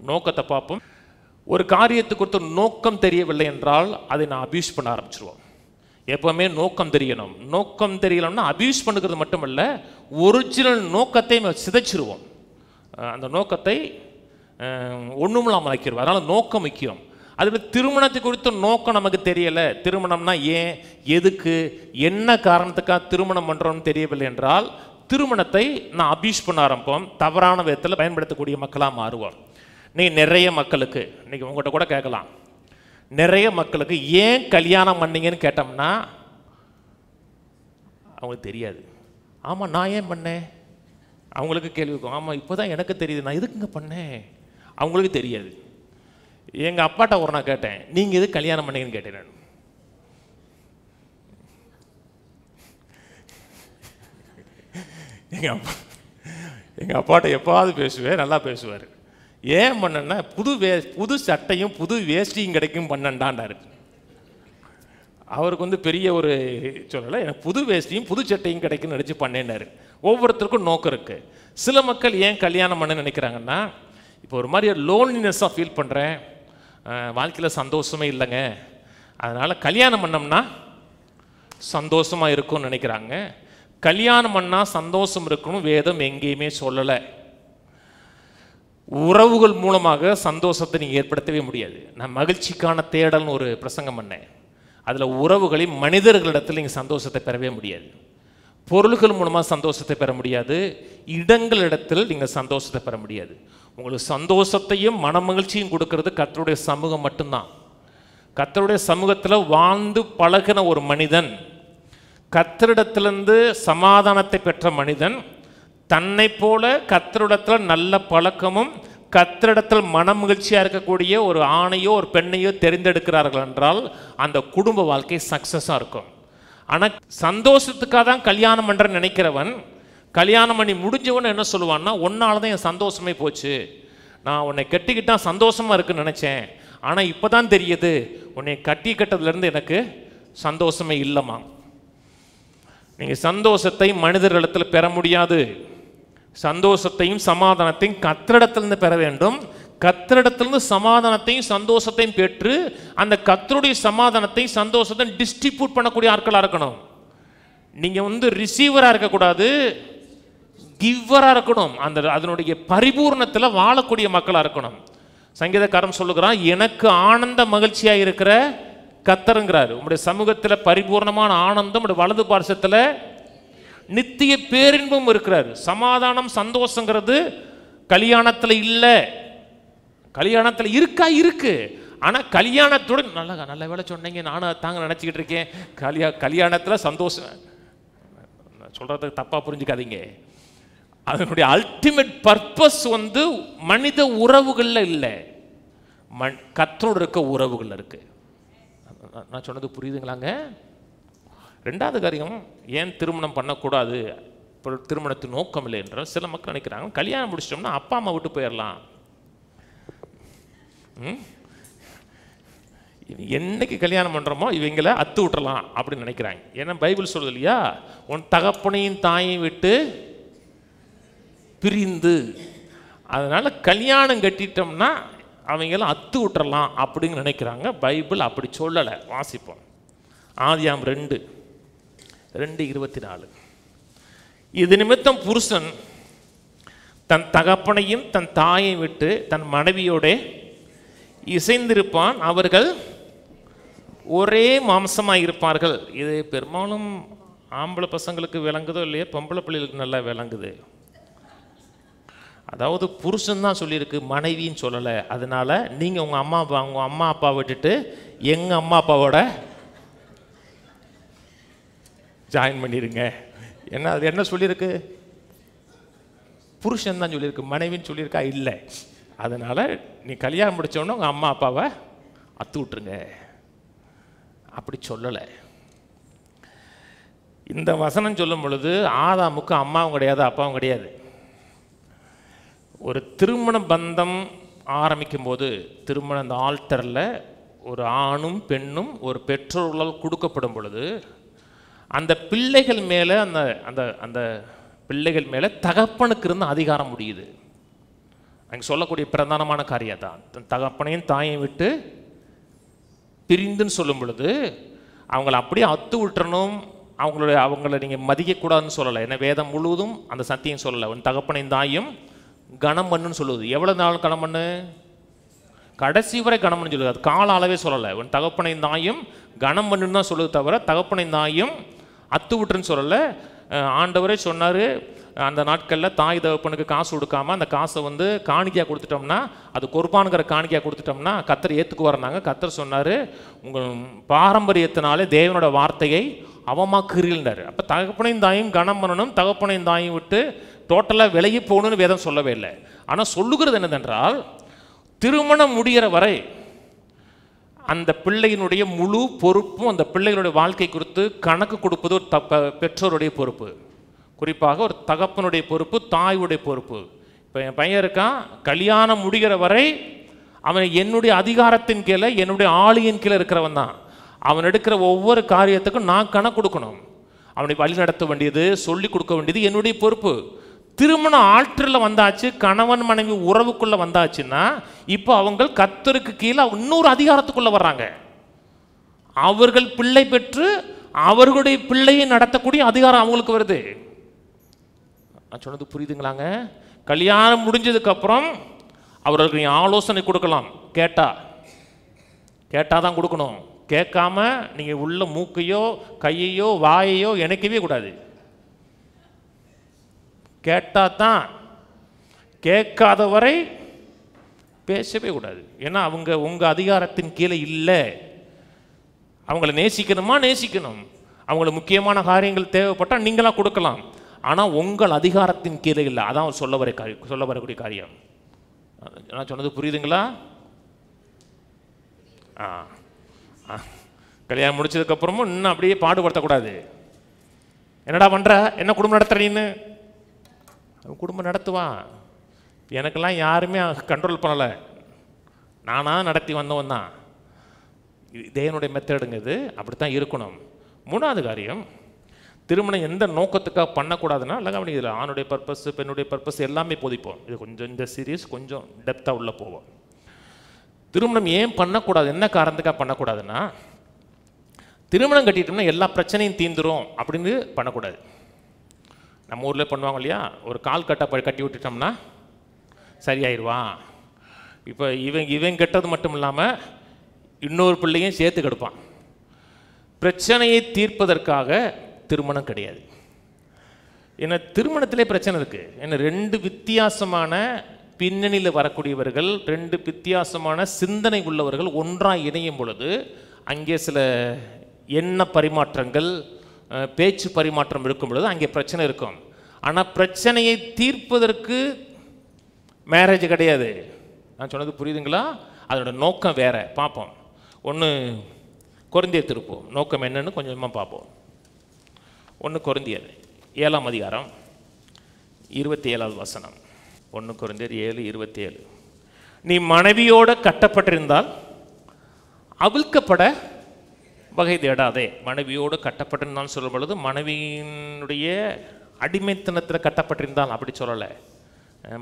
நோக்கத்தை பார்ப்போம். ஒரு காரியத்தை குறித்து நோக்கம் தெரியவில்லை என்றால் அதை நான் அபியூஸ் பண்ண ஆரம்பிச்சிருவோம். எப்போவுமே நோக்கம் தெரியணும். நோக்கம் தெரியலன்னா அபியூஸ் பண்ணுறது மட்டுமல்ல, ஒரிஜினல் நோக்கத்தை சிதைச்சிருவோம். அந்த நோக்கத்தை ஒன்றுமில்லாமல் ஆக்கிடுவோம். அதனால் நோக்கம் முக்கியம். அதுபோல் திருமணத்தை குறித்த நோக்கம் நமக்கு தெரியலை. திருமணம்னா ஏன், எதுக்கு, என்ன காரணத்துக்காக திருமணம் பண்ணுறோம்னு தெரியவில்லை என்றால் திருமணத்தை நான் அபியூஸ் பண்ண ஆரம்பிப்போம். தவறான விதத்தில் பயன்படுத்தக்கூடிய மக்களாக மாறுவோம். நீங்கள் நிறைய மக்களுக்கு இன்றைக்கி உங்கள்கிட்ட கூட கேட்கலாம், நிறைய மக்களுக்கு ஏன் கல்யாணம் பண்ணீங்கன்னு கேட்டோம்னா அவங்களுக்கு தெரியாது. ஆமாம் நான் ஏன் பண்ணேன், அவங்களுக்கு கேள்வி இருக்கும். ஆமாம் இப்போ தான் எனக்கு தெரியுது நான் எதுக்குங்க பண்ணேன், அவங்களுக்கு தெரியாது. எங்கள் அப்பாட்ட ஒரு நான் கேட்டேன், நீங்கள் எது கல்யாணம் பண்ணீங்கன்னு கேட்டேன். நான் எங்கள் அப்பாட்ட எப்பாவது பேசுவேன், நல்லா பேசுவார். ஏன் பண்ணேன்னா புது சட்டையும் புது வேஷ்டியும் கிடைக்கும் பண்ணண்டாண்டாரு. அவருக்கு வந்து பெரிய ஒரு சொல்லலை, எனக்கு புது வேஷ்டியும் புது சட்டையும் கிடைக்குன்னு நினச்சி பண்ணேன்னாரு. ஒவ்வொருத்தருக்கும் நோக்கம் இருக்குது. சில மக்கள் ஏன் கல்யாணம் பண்ண நினைக்கிறாங்கன்னா, இப்போ ஒரு மாதிரி லோன்லினஸ்ஸாக ஃபீல் பண்ணுறேன், வாழ்க்கையில் சந்தோஷமே இல்லைங்க, அதனால் கல்யாணம் பண்ணோம்னா சந்தோஷமாக இருக்கும்னு நினைக்கிறாங்க. கல்யாணம் பண்ணால் சந்தோஷம் இருக்கணும் வேதம் எங்கேயுமே சொல்லலை. உறவுகள் மூலமாக சந்தோஷத்தை நீங்கள் ஏற்படுத்தவே முடியாது. நான் மகிழ்ச்சிக்கான தேடல்னு ஒரு பிரசங்கம் பண்ணேன். அதில் உறவுகளை மனிதர்களிடத்தில் நீங்கள் சந்தோஷத்தை பெறவே முடியாது. பொருள்கள் மூலமாக சந்தோஷத்தை பெற முடியாது. இடங்களிடத்தில் நீங்கள் சந்தோஷத்தை பெற முடியாது. உங்களுக்கு சந்தோஷத்தையும் மன மகிழ்ச்சியும் கொடுக்கறது கர்த்தருடைய சமூகம் மட்டும்தான். கர்த்தருடைய சமூகத்தில் வாழ்ந்து பழகின ஒரு மனிதன், கர்த்தரிடத்திலிருந்து சமாதானத்தை பெற்ற மனிதன், தன்னை போல கர்த்தரிடத்தில் நல்ல பழக்கமும் கர்த்தரிடத்தில் மன மகிழ்ச்சியாக இருக்கக்கூடிய ஒரு ஆணையோ ஒரு பெண்ணையோ தெரிந்தெடுக்கிறார்கள் என்றால் அந்த குடும்ப வாழ்க்கை சக்ஸஸாக இருக்கும். ஆனால் சந்தோஷத்துக்காக தான் கல்யாணம் பண்ணுறேன்னு நினைக்கிறவன் கல்யாணம் பண்ணி முடிஞ்சவன் என்ன சொல்லுவான்னா, ஒன்னால தான் என் சந்தோஷமே போச்சு, நான் உன்னை கட்டிக்கிட்டால் சந்தோஷமாக இருக்குன்னு நினச்சேன், ஆனால் இப்போ தான் தெரியுது உன்னை கட்டிக்கிட்டதுலேருந்து எனக்கு சந்தோஷமே இல்லைம்மா. நீங்கள் சந்தோஷத்தை மனிதர்களிடத்தில் பெற முடியாது. சந்தோஷத்தையும் சமாதானத்தையும் கர்த்தரிடத்திலிருந்து பெற வேண்டும். கர்த்தரிடத்திலிருந்து சமாதானத்தையும் சந்தோஷத்தையும் பெற்று அந்த கர்த்தருடைய சமாதானத்தையும் சந்தோஷத்தையும் டிஸ்ட்ரிபியூட் பண்ணக்கூடிய ஆட்களாக இருக்கணும். நீங்கள் வந்து ரிசீவராக இருக்கக்கூடாது, கிவ்வராக இருக்கணும். அதனுடைய பரிபூர்ணத்தில் வாழக்கூடிய மக்களாக இருக்கணும். சங்கீதக்காரன் சொல்லுகிறான், எனக்கு ஆனந்த மகிழ்ச்சியாக இருக்கிற கர்த்தருங்கிறார். உங்களுடைய சமூகத்தில் பரிபூர்ணமான ஆனந்தம், உங்களுடைய வலது பார்சத்தில் நித்திய பேரின்பம் இருக்கிறார். சமாதானம் சந்தோஷங்கிறது கல்யாணத்தில் இல்லை. கல்யாணத்தில் இருக்கு, ஆனால் கல்யாணத்தோட நல்ல வேலை சொன்னீங்க, நானும் தாங்க நினச்சிக்கிட்டு இருக்கேன். கல்யாணத்தில் சந்தோஷம் சொல்கிறதுக்கு தப்பாக புரிஞ்சுக்காதீங்க. அதனுடைய அல்டிமேட் பர்பஸ் வந்து மனித உறவுகளில் இல்லை, கர்த்தரோடு இருக்க உறவுகளில் இருக்கு. நான் சொன்னது புரியுதுங்களாங்க? ரெண்டாவது காரியம், ஏன் திருமணம் பண்ணக்கூடாது, இப்போ திருமணத்தின் நோக்கம் இல்லை என்றால் சில மக்கள் நினைக்கிறாங்க கல்யாணம் முடிச்சிட்டோம்னா அப்பா அம்மா விட்டு போயிடலாம், என்னைக்கு கல்யாணம் பண்ணுறோமோ இவங்களை அத்து விட்டுறலாம் அப்படின்னு நினைக்கிறாங்க. ஏன்னா பைபிள் சொல்லுது இல்லையா, உன் தகப்பனையும் தாயையும் விட்டு பிரிந்து, அதனால் கல்யாணம் கட்டிட்டோம்னா அவங்களாம் அத்து விட்டுறலாம் அப்படின்னு நினைக்கிறாங்க. பைபிள் அப்படி சொல்லலை. வாசிப்போம். ஆதியாம் 2:24. இது நிமித்தம் புருஷன் தன் தகப்பனையும் தன் தாயை விட்டு தன் மனைவியோட இசைந்திருப்பான், அவர்கள் ஒரே மாம்சமாக இருப்பார்கள். இது பெரும்பாலும் ஆம்பளை பசங்களுக்கு விளங்குதோ இல்லையோ, பொம்பளை பிள்ளைகளுக்கு நல்லா விளங்குது. அதாவது புருஷன் தான் சொல்லியிருக்கு, மனைவின்னு சொல்லலை. அதனால நீங்கள் உங்கள் அம்மா அப்பா விட்டுட்டு எங்கள் அம்மா அப்பாவோட ஜாயின் பண்ணிடுங்க. அது என்ன சொல்லியிருக்கு? புருஷன் தான் சொல்லியிருக்கு, மனைவின்னு சொல்லியிருக்கா இல்லை. அதனால் நீ கல்யாணம் முடித்தோடனே உங்கள் அம்மா அப்பாவை அத்து விட்டுருங்க, அப்படி சொல்லலை. இந்த வசனம் சொல்லும் பொழுது ஆதாமுக்கு அம்மாவும் கிடையாது அப்பாவும் கிடையாது. ஒரு திருமண பந்தம் ஆரம்பிக்கும் போது அந்த ஆல்டரில் ஒரு ஆணும் பெண்ணும் ஒரு பெற்றோர்களால் கொடுக்கப்படும் பொழுது அந்த பிள்ளைகள் மேலே அந்த பிள்ளைகள் மேலே தகப்பனுக்கு இருந்த அதிகாரம் முடியுது. அங்கே சொல்லக்கூடிய பிரதானமான காரியம் தான். தகப்பனையும் தாயையும் விட்டு பிரிந்துன்னு சொல்லும் பொழுது அவங்கள அப்படியே அத்து விட்டுறணும், அவங்கள நீங்கள் மதிக்கக்கூடாதுன்னு சொல்லலை. ஏன்னா வேதம் முழுவதும் அந்த சத்தியம் சொல்லலை. உன் தகப்பனையும் தாயும் கனம் பண்ணுன்னு சொல்லுது. எவ்வளோ நாள் கனம் பண்ணு? கடைசி வரை கனம் பண்ணு சொல்லுது. அது கால அளவே சொல்லலை. உன் தகப்பனையும் தாயும் கனம் பண்ணுன்னு தான் சொல்லுது தவிர தகப்பனையும் தாயும் அத்து விட்டுருன்னு சொல்லலை. ஆண்டவரே சொன்னார், அந்த நாட்களில் தாய் தகப்பனுக்கு காசு கொடுக்காம அந்த காசை வந்து காணிக்கையாக கொடுத்துட்டோம்னா, அது குர்பானுங்கிற காணிக்கையாக கொடுத்துட்டோம்னா கர்த்தர் ஏற்றுக்குவாருனாங்க. கர்த்தர் சொன்னார், உங்கள் பாரம்பரியத்தினாலே தேவனோட வார்த்தையை அவமாக்குறீங்கன்னாரு. அப்போ தகப்பனையும் தாயும் கனம் பண்ணணும், தகப்பனையும் தாயும் விட்டு டோட்டலாக விலகி போகணும்னு வேதம் சொல்லவே இல்லை. ஆனால் சொல்லுகிறது என்னதென்றால், திருமணம் முடிகிற வரை அந்த பிள்ளையினுடைய முழு பொறுப்பும் அந்த பிள்ளைகளுடைய வாழ்க்கை குறித்து கணக்கு கொடுப்பது ஒரு பெற்றோருடைய பொறுப்பு. குறிப்பாக ஒரு தகப்பனுடைய பொறுப்பு, தாயுடைய பொறுப்பு. இப்போ என் பையன் இருக்கான், கல்யாணம் முடிகிற வரை அவன் என்னுடைய அதிகாரத்தின் கீழே, என்னுடைய ஆளியின் கீழே இருக்கிறவன் தான். அவன் எடுக்கிற ஒவ்வொரு காரியத்துக்கும் நான் கணக்கு கொடுக்கணும். அவனை வழி நடத்த வேண்டியது, சொல்லி கொடுக்க வேண்டியது என்னுடைய பொறுப்பு. திருமணம் ஆற்றில் வந்தாச்சு, கணவன் மனைவி உறவுக்குள்ளே வந்தாச்சுன்னா இப்போ அவங்க கர்த்தருக்கு கீழே இன்னொரு அதிகாரத்துக்குள்ளே வர்றாங்க. அவர்கள் பிள்ளை பெற்று அவர்களுடைய பிள்ளையை நடத்தக்கூடிய அதிகாரம் அவங்களுக்கு வருது. நான் சொன்னது புரியுதுங்களாங்க? கல்யாணம் முடிஞ்சதுக்கப்புறம் அவர்களுக்கு நீ ஆலோசனை கொடுக்கலாம், கேட்டால் தான் கொடுக்கணும். கேட்காம நீங்கள் உள்ள மூக்கையோ கையையோ வாயையோ இணைக்கவே கூடாது. கேட்டால் தான், கேட்காத வரை பேசவே கூடாது. ஏன்னா அவங்க உங்கள் அதிகாரத்தின் கீழே இல்லை. அவங்கள நேசிக்கணும். அவங்களுக்கு முக்கியமான காரியங்கள் தேவைப்பட்டால் நீங்களாக கொடுக்கலாம். ஆனால் உங்கள் அதிகாரத்தின் கீழே இல்லை. அதான் சொல்ல வரக்கூடிய காரியம். நான் சொன்னது புரியுதுங்களா? கல்யாணம் முடிச்சதுக்கப்புறமும் இன்னும் அப்படியே பாடுபடுத்தக்கூடாது. என்னடா பண்ணுற, என்ன குடும்பம் நடத்துறீன்னு? குடும்பம் நடத்துவான். எனக்கெல்லாம் யாருமே கண்ட்ரோல் பண்ணலை, நானாக நடத்தி வந்தவன் தான். தேவனுடைய மெத்தடுங்க இது, அப்படித்தான் இருக்கணும். மூணாவது காரியம், திருமணம் எந்த நோக்கத்துக்காக பண்ணக்கூடாதுன்னா, இல்லை இதில் ஆணுடைய பர்பஸ் பெண்ணுடைய பர்பஸ் எல்லாமே போதிப்போம். இது கொஞ்சம் இந்த சீரியஸ் கொஞ்சம் டெப்த்தாக உள்ளே போவோம். திருமணம் ஏன் பண்ணக்கூடாது, என்ன காரணத்துக்காக பண்ணக்கூடாதுன்னா, திருமணம் கட்டிட்டோம்னா எல்லா பிரச்சனையும் தீந்துரும் அப்படின்னு பண்ணக்கூடாது. நம்ம ஊரில் பண்ணுவாங்க இல்லையா, ஒரு கால் கட்டி விட்டுட்டோம்னா சரியாயிடுவான். இப்போ இவன் கெட்டது மட்டும் இல்லாமல் இன்னொரு பிள்ளையும் சேர்த்து கெடுப்பான். பிரச்சனையை தீர்ப்பதற்காக திருமணம் கிடையாது. ஏன்னா திருமணத்திலே பிரச்சனை இருக்குது. ஏன்னா ரெண்டு வித்தியாசமான பின்னணியில் வரக்கூடியவர்கள், ரெண்டு வித்தியாசமான சிந்தனை உள்ளவர்கள் ஒன்றாக இணையும் பொழுது அங்கே சில எண்ண பரிமாற்றங்கள், பேச்சு பரிமாற்றம் இருக்கும் பொழுது அங்கே பிரச்சனை இருக்கும். ஆனால் பிரச்சனையை தீர்ப்பதற்கு மேரேஜ் கிடையாது. நான் சொன்னது புரியுதுங்களா? அதோட நோக்கம் வேற. பார்ப்போம். ஒன்று கொரிந்தியர் திருப்போம், நோக்கம் என்னன்னு கொஞ்சமாக பார்ப்போம். 1 கொரிந்தியர் 7ஆம் அதிகாரம் 27வது வசனம். 1 கொரிந்தியர் 7:27. நீ மனைவியோட கட்டப்பட்டிருந்தால் அவிழ்க்கப்பட வகை தேடாதே. மனைவியோடு கட்டப்பட்டிருந்தாலும் சொல்லும் பொழுது மனைவியினுடைய அடிமைத்தனத்தில் கட்டப்பட்டிருந்தால் அப்படி சொல்லலை.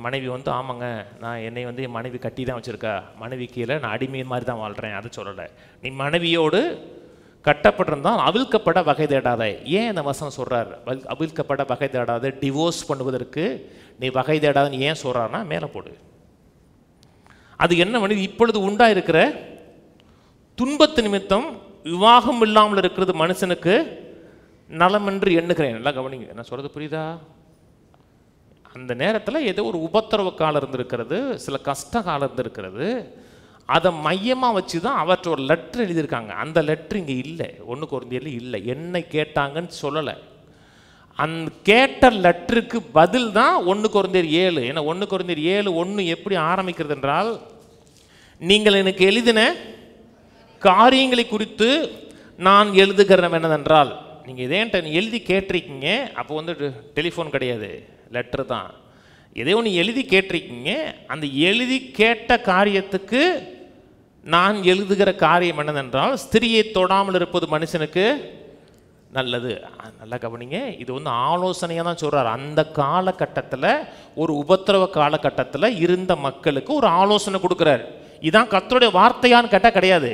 மனைவி வந்து ஆமாங்க, நான் என்னை வந்து என் மனைவி கட்டி தான் வச்சுருக்கா, மனைவி கீழே நான் அடிமை மாதிரி தான் வாழ்கிறேன், அதை சொல்லலை. நீ மனைவியோடு கட்டப்பட்டிருந்தால் அவிழ்க்கப்பட வகை தேடாதே. ஏன் இந்த வசனம் சொல்கிறார்? அவிழ்க்கப்பட வகை தேடாத, டிவோர்ஸ் பண்ணுவதற்கு நீ வகை தேடாதுன்னு ஏன் சொல்கிறாருன்னா, மேலே போடு. அது என்ன மனைவி இப்பொழுது உண்டாயிருக்கிற துன்பத்து நிமித்தம் விவாகம் இல்லாமல் இருக்கிறது மனுஷனுக்கு நலம் என்று எண்ணுகிறேன். எல்லாம் கவனிங்க, நான் சொல்கிறது புரியுதா? அந்த நேரத்தில் ஏதோ ஒரு உபத்திரவ காலம் இருந்திருக்கிறது, சில கஷ்ட காலம் இருந்திருக்கிறது. அதை மையமாக வச்சு தான் அவற்றை ஒரு லெட்ரு எழுதியிருக்காங்க. அந்த லெட்ரு இங்கே இல்லை, 1 கொரிந்தியர்ல இல்லை. என்ன கேட்டாங்கன்னு சொல்லலை. அந்த கேட்ட லெட்டருக்கு பதில் தான் 1 கொரிந்தியர் 7. ஏன்னா 1 கொரிந்தியர் 7:1 எப்படி ஆரம்பிக்கிறது என்றால், நீங்கள் எனக்கு எழுதின காரியங்களை குறித்து நான் எழுதுகிறேன் என்னதென்றால், நீங்கள் இதேன்ட்ட எழுதி கேட்டிருக்கீங்க. அப்போ வந்து டெலிஃபோன் கிடையாது, லெட்ரு தான். எதோ ஒன்று எழுதி கேட்டிருக்கீங்க. அந்த எழுதி கேட்ட காரியத்துக்கு நான் எழுதுகிற காரியம் என்னதென்றால், ஸ்திரியை தொடாமல் இருப்பது மனுஷனுக்கு நல்லது. நல்லா கவனிங்க, இது வந்து ஆலோசனையாக தான் சொல்கிறார். அந்த காலகட்டத்தில், ஒரு உபத்திரவ காலகட்டத்தில் இருந்த மக்களுக்கு ஒரு ஆலோசனை கொடுக்குறார். இதான் கர்த்தருடைய வார்த்தையான்னு கேட்டால் கிடையாது.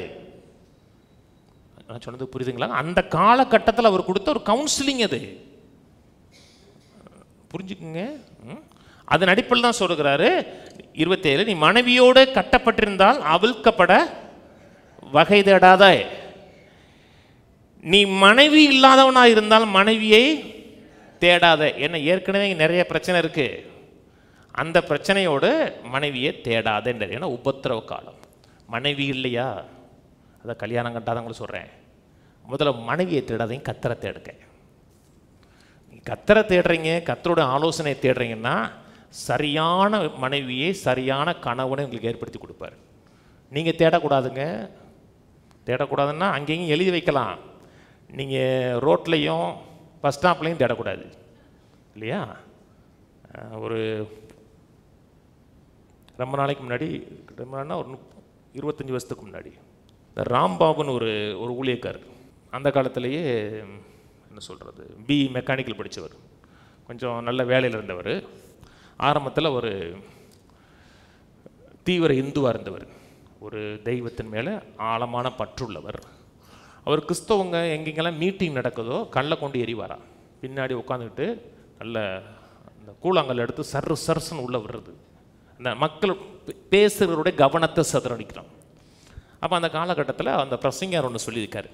நான் சொன்னது புரியுதுங்களா? அந்த காலகட்டத்தில் அவர் கொடுத்த ஒரு கவுன்சிலிங் அது, புரிஞ்சுக்குங்க. அதன் அடிப்படையில் தான் சொல்லுகிறாரு 27, நீ மனைவியோடு கட்டப்பட்டிருந்தால் அவிழ்க்கப்பட வகை தேடாத. நீ மனைவி இல்லாதவனா இருந்தால் மனைவியை தேடாத. ஏன்னா ஏற்கனவே நிறைய பிரச்சனை இருக்கு, அந்த பிரச்சனையோடு மனைவியை தேடாதன்றது. ஏன்னா உபத்திரவ காலம். மனைவி இல்லையா, அதை கல்யாணம் கட்டாதவங்களை சொல்கிறேன், முதல்ல மனைவியை தேடாதையும் கர்த்தரை தேடுங்க. கர்த்தரை தேடுறீங்க, கர்த்தரோட ஆலோசனை தேடுறீங்கன்னா சரியான மனைவியை சரியான கணவனை உங்களுக்கு ஏற்படுத்தி கொடுப்பார். நீங்கள் தேடக்கூடாதுங்க. தேடக்கூடாதுன்னா அங்கேயும் எழுதி வைக்கலாம், நீங்கள் ரோட்லேயும் பஸ் ஸ்டாப்லேயும் தேடக்கூடாது இல்லையா? ஒரு ரொம்ப நாளைக்கு முன்னாடி, ரொம்ப நாள்னா ஒரு 25 வருஷத்துக்கு முன்னாடி, இந்த ராம்பாபுன்னு ஒரு ஊழியக்காரர், அந்த காலத்திலேயே என்ன சொல்கிறது, பிஇ மெக்கானிக்கல் படித்தவர், கொஞ்சம் நல்ல வேலையில் இருந்தவர். ஆரம்பத்தில் ஒரு தீவிர இந்துவாக இருந்தவர், ஒரு தெய்வத்தின் மேலே ஆழமான பற்றுள்ளவர். அவர் கிறிஸ்தவங்க எங்கெங்கெல்லாம் மீட்டிங் நடக்குதோ கல்லை கொண்டு எறிவாரா, பின்னாடி உட்காந்துக்கிட்டு நல்ல அந்த கூழாங்கல் எடுத்து சர்ஸ்ன்னு உள்ளே விடுறது, அந்த மக்கள் பேசுகிறவருடைய கவனத்தை சதுரடிக்கிறோம். அப்போ அந்த காலகட்டத்தில் அந்த பிரசங்கர் ஒன்று சொல்லியிருக்காரு,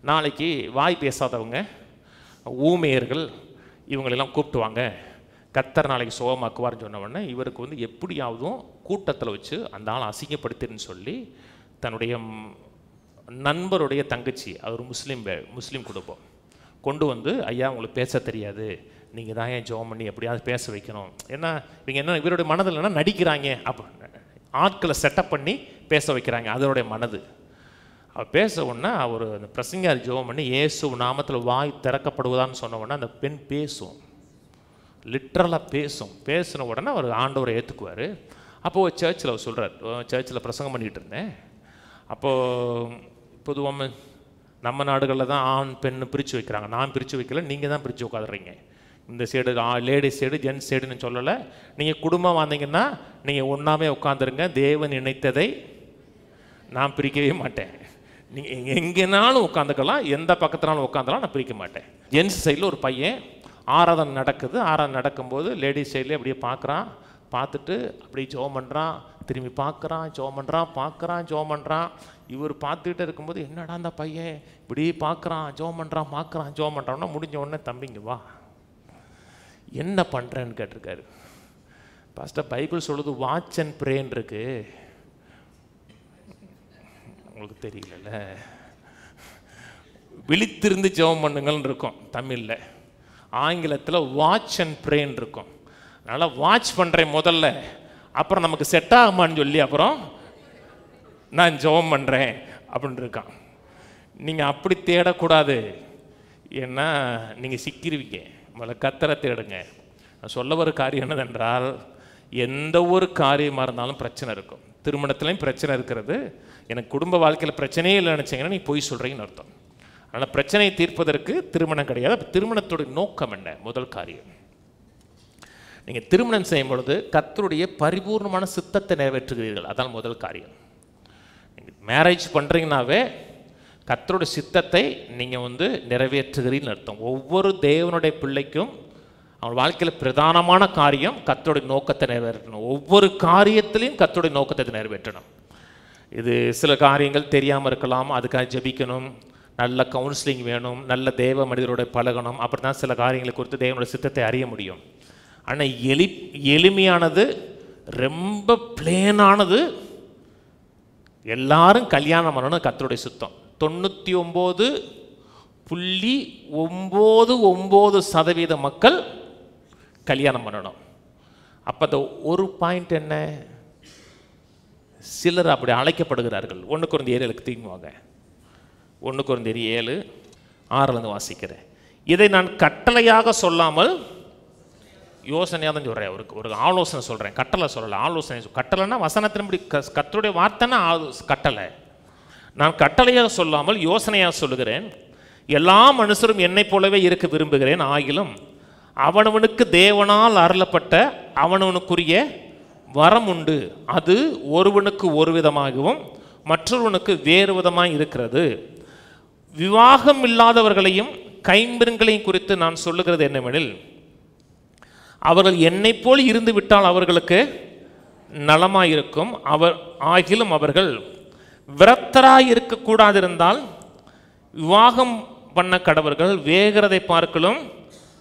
நாளைக்கு வாய் பேசாதவங்க, ஊமையர்கள், இவங்களெல்லாம் கூப்பிட்டுவாங்க, கர்த்தர் நாளைக்கு சுகமாக்குவார்னு சொன்ன உடனே இவருக்கு வந்து எப்படியாவதும் கூட்டத்தில் வச்சு அந்த ஆள் அசிங்கப்படுத்தின்னு சொல்லி தன்னுடைய நண்பருடைய தங்கச்சி, அவர் முஸ்லீம் குடும்பம், கொண்டு வந்து, ஐயா உங்களுக்கு பேச தெரியாது, நீங்கள் தான் ஏன் ஜெபம் பண்ணி எப்படியாவது பேச வைக்கணும். ஏன்னா இவங்க என்ன, இவருடைய மனதில் என்ன நடிக்கிறாங்க, அப்போ ஆட்களை செட்டப் பண்ணி பேச வைக்கிறாங்க, அதனுடைய மனது. அவர் பேச உடனே அவர் அந்த பிரசங்கர் ஜெபம் பண்ணி இயேசு நாமத்தில் வாய் திறக்கப்படுவதான்னு சொன்ன உடனே அந்த பெண் பேசும், லிட்ரலாக பேசும். பேசின உடனே அவர் ஆண்டவரை ஏற்றுக்குவார். அப்போது சர்ச்சில் அவர் சொல்கிறார், சர்ச்சில் பிரசங்கம் பண்ணிகிட்டு இருந்தேன், அப்போது பொதுவாக நம்ம நாடுகளில் தான் ஆண் பெண்ணு பிரித்து வைக்கிறாங்க, நான் பிரித்து வைக்கல, நீங்கள் தான் பிரித்து உட்காதுறீங்க. இந்த சைடு லேடிஸ் சைடு ஜென்ஸ் சைடுன்னு சொல்லலை, நீங்கள் குடும்பம் வந்தீங்கன்னா நீங்கள் ஒன்றாவே உட்காந்துருங்க, தேவன் இணைத்ததை நான் பிரிக்கவே மாட்டேன், நீங்கள் எங்கேனாலும் உட்காந்துக்கலாம், எந்த பக்கத்துனாலும் உட்காந்துலாம், நான் பிரிக்க மாட்டேன். ஜென்ஸ் சைடில் ஒரு பையன் ஆராதனை நடக்குது, ஆராதனை நடக்கும்போது லேடிஸ் சைட்லேயே அப்படியே பார்க்குறான், பார்த்துட்டு அப்படியே ஜெபம் பண்ணுறான், திரும்பி பார்க்குறான், ஜெபம் பண்ணுறான், பார்க்குறான், ஜெபம் பண்ணுறான். இவர் பார்த்துக்கிட்டே இருக்கும்போது என்னடா அந்த பையன் இப்படி பார்க்குறான், ஜெபம் பண்ணுறான், பார்க்குறான், ஜெபம் பண்ணுறான்னா, முடிஞ்ச உடனே தம்பிங்க வா என்ன பண்ணுறேன்னு கேட்டிருக்காரு. பாஸ்டர் பைபிள் சொல்லுது வாட்ச் அண்ட் ப்ரேன்னு இருக்கு, உங்களுக்கு தெரியல, விழித்திருந்து ஜெபம் பண்ணுங்கள்னு இருக்கும் தமிழில், ஆங்கிலத்தில் வாட்ச் அண்ட் ப்ரேன்னு இருக்கும். அதனால் வாட்ச் பண்ணுறேன் முதல்ல, அப்புறம் நமக்கு செட் ஆகுமான்னு சொல்லி அப்புறம் நான் ஜெபம் பண்ணுறேன் அப்படின்னு இருக்கான். நீங்கள் அப்படி தேடக்கூடாது, ஏன்னா நீங்கள் சிக்கிருவீங்க. முதல்ல கர்த்தரை தேடுங்க. நான் சொல்ல வர காரியம் என்னதென்றால், எந்த ஒரு காரியமாக இருந்தாலும் பிரச்சனை இருக்கும். திருமணத்துலேயும் பிரச்சனை இருக்கிறது. எனக்கு குடும்ப வாழ்க்கையில் பிரச்சனையே இல்லை நினச்சிங்கன்னா நீ பொய் சொல்கிறீங்கன்னு அர்த்தம். அதனால் பிரச்சனையை தீர்ப்பதற்கு திருமணம் கிடையாது. அப்போ திருமணத்தோட நோக்கம் என்ன? முதல் காரியம், நீங்கள் திருமணம் செய்யும் பொழுது கர்த்தருடைய பரிபூர்ணமான சித்தத்தை நிறைவேற்றுகிறீர்கள், அதான் முதல் காரியம். நீங்கள் மேரேஜ் பண்ணுறீங்கன்னாவே கர்த்தருடைய சித்தத்தை நீங்கள் நிறைவேற்றுகிறீன்னு அர்த்தம். ஒவ்வொரு தேவனுடைய பிள்ளைக்கும் அவன் வாழ்க்கையில் பிரதானமான காரியம் கர்த்தருடைய நோக்கத்தை நிறைவேற்றணும். ஒவ்வொரு காரியத்திலையும் கர்த்தருடைய நோக்கத்தை நிறைவேற்றணும். இது சில காரியங்கள் தெரியாமல் இருக்கலாம், அதுக்காக ஜெபிக்கணும், நல்ல கவுன்சிலிங் வேணும், நல்ல தேவ மனிதரோட பழகணும், அப்படி தான் சில காரியங்களை குறித்து தேவனுடைய சித்தத்தை அறிய முடியும். ஆனால் எளிமையானது, ரொம்ப பிளேனானது, எல்லாரும் கல்யாணம் பண்ணணும் கர்த்தருடைய சுத்தம். 99.99% மக்கள் கல்யாணம் பண்ணணும். அப்போ அந்த ஒரு பாயிண்ட் என்ன, சிலர் அப்படி அழைக்கப்படுகிறார்கள். 1 கொரிந்தியர் 7 தீங்குவாங்க. 1 கொரிந்தியர் 7:6 வாசிக்கிறேன். இதை நான் கட்டளையாக சொல்லாமல் யோசனையாக தான் சொல்கிறேன், ஒரு ஆலோசனை சொல்கிறேன், கட்டளை சொல்லலை, ஆலோசனை. கட்டளைன்னா வசனத்தின்படி கர்த்தருடைய வார்த்தைன்னா கட்டளை. நான் கட்டளையாக சொல்லாமல் யோசனையாக சொல்லுகிறேன். எல்லா மனுஷரும் என்னை போலவே இருக்க விரும்புகிறேன், ஆகிலும் அவனவனுக்கு தேவனால் அருளப்பட்ட அவனவனுக்குரிய வரம் உண்டு, அது ஒருவனுக்கு ஒரு விதமாகவும் மற்றொருவனுக்கு வேறு விதமாக இருக்கிறது. விவாகம் இல்லாதவர்களையும் கைம்பெண்களையும் குறித்து நான் சொல்லுகிறது என்னவெனில், அவர்கள் என்னை போல் இருந்து விட்டால் அவர்களுக்கு நலமாயிருக்கும். ஆகிலும் அவர்கள் விரத்தராய் இருக்கக்கூடாதிருந்தால் விவாகம் பண்ண கடவர்கள். வேகிறதை பார்க்கலும்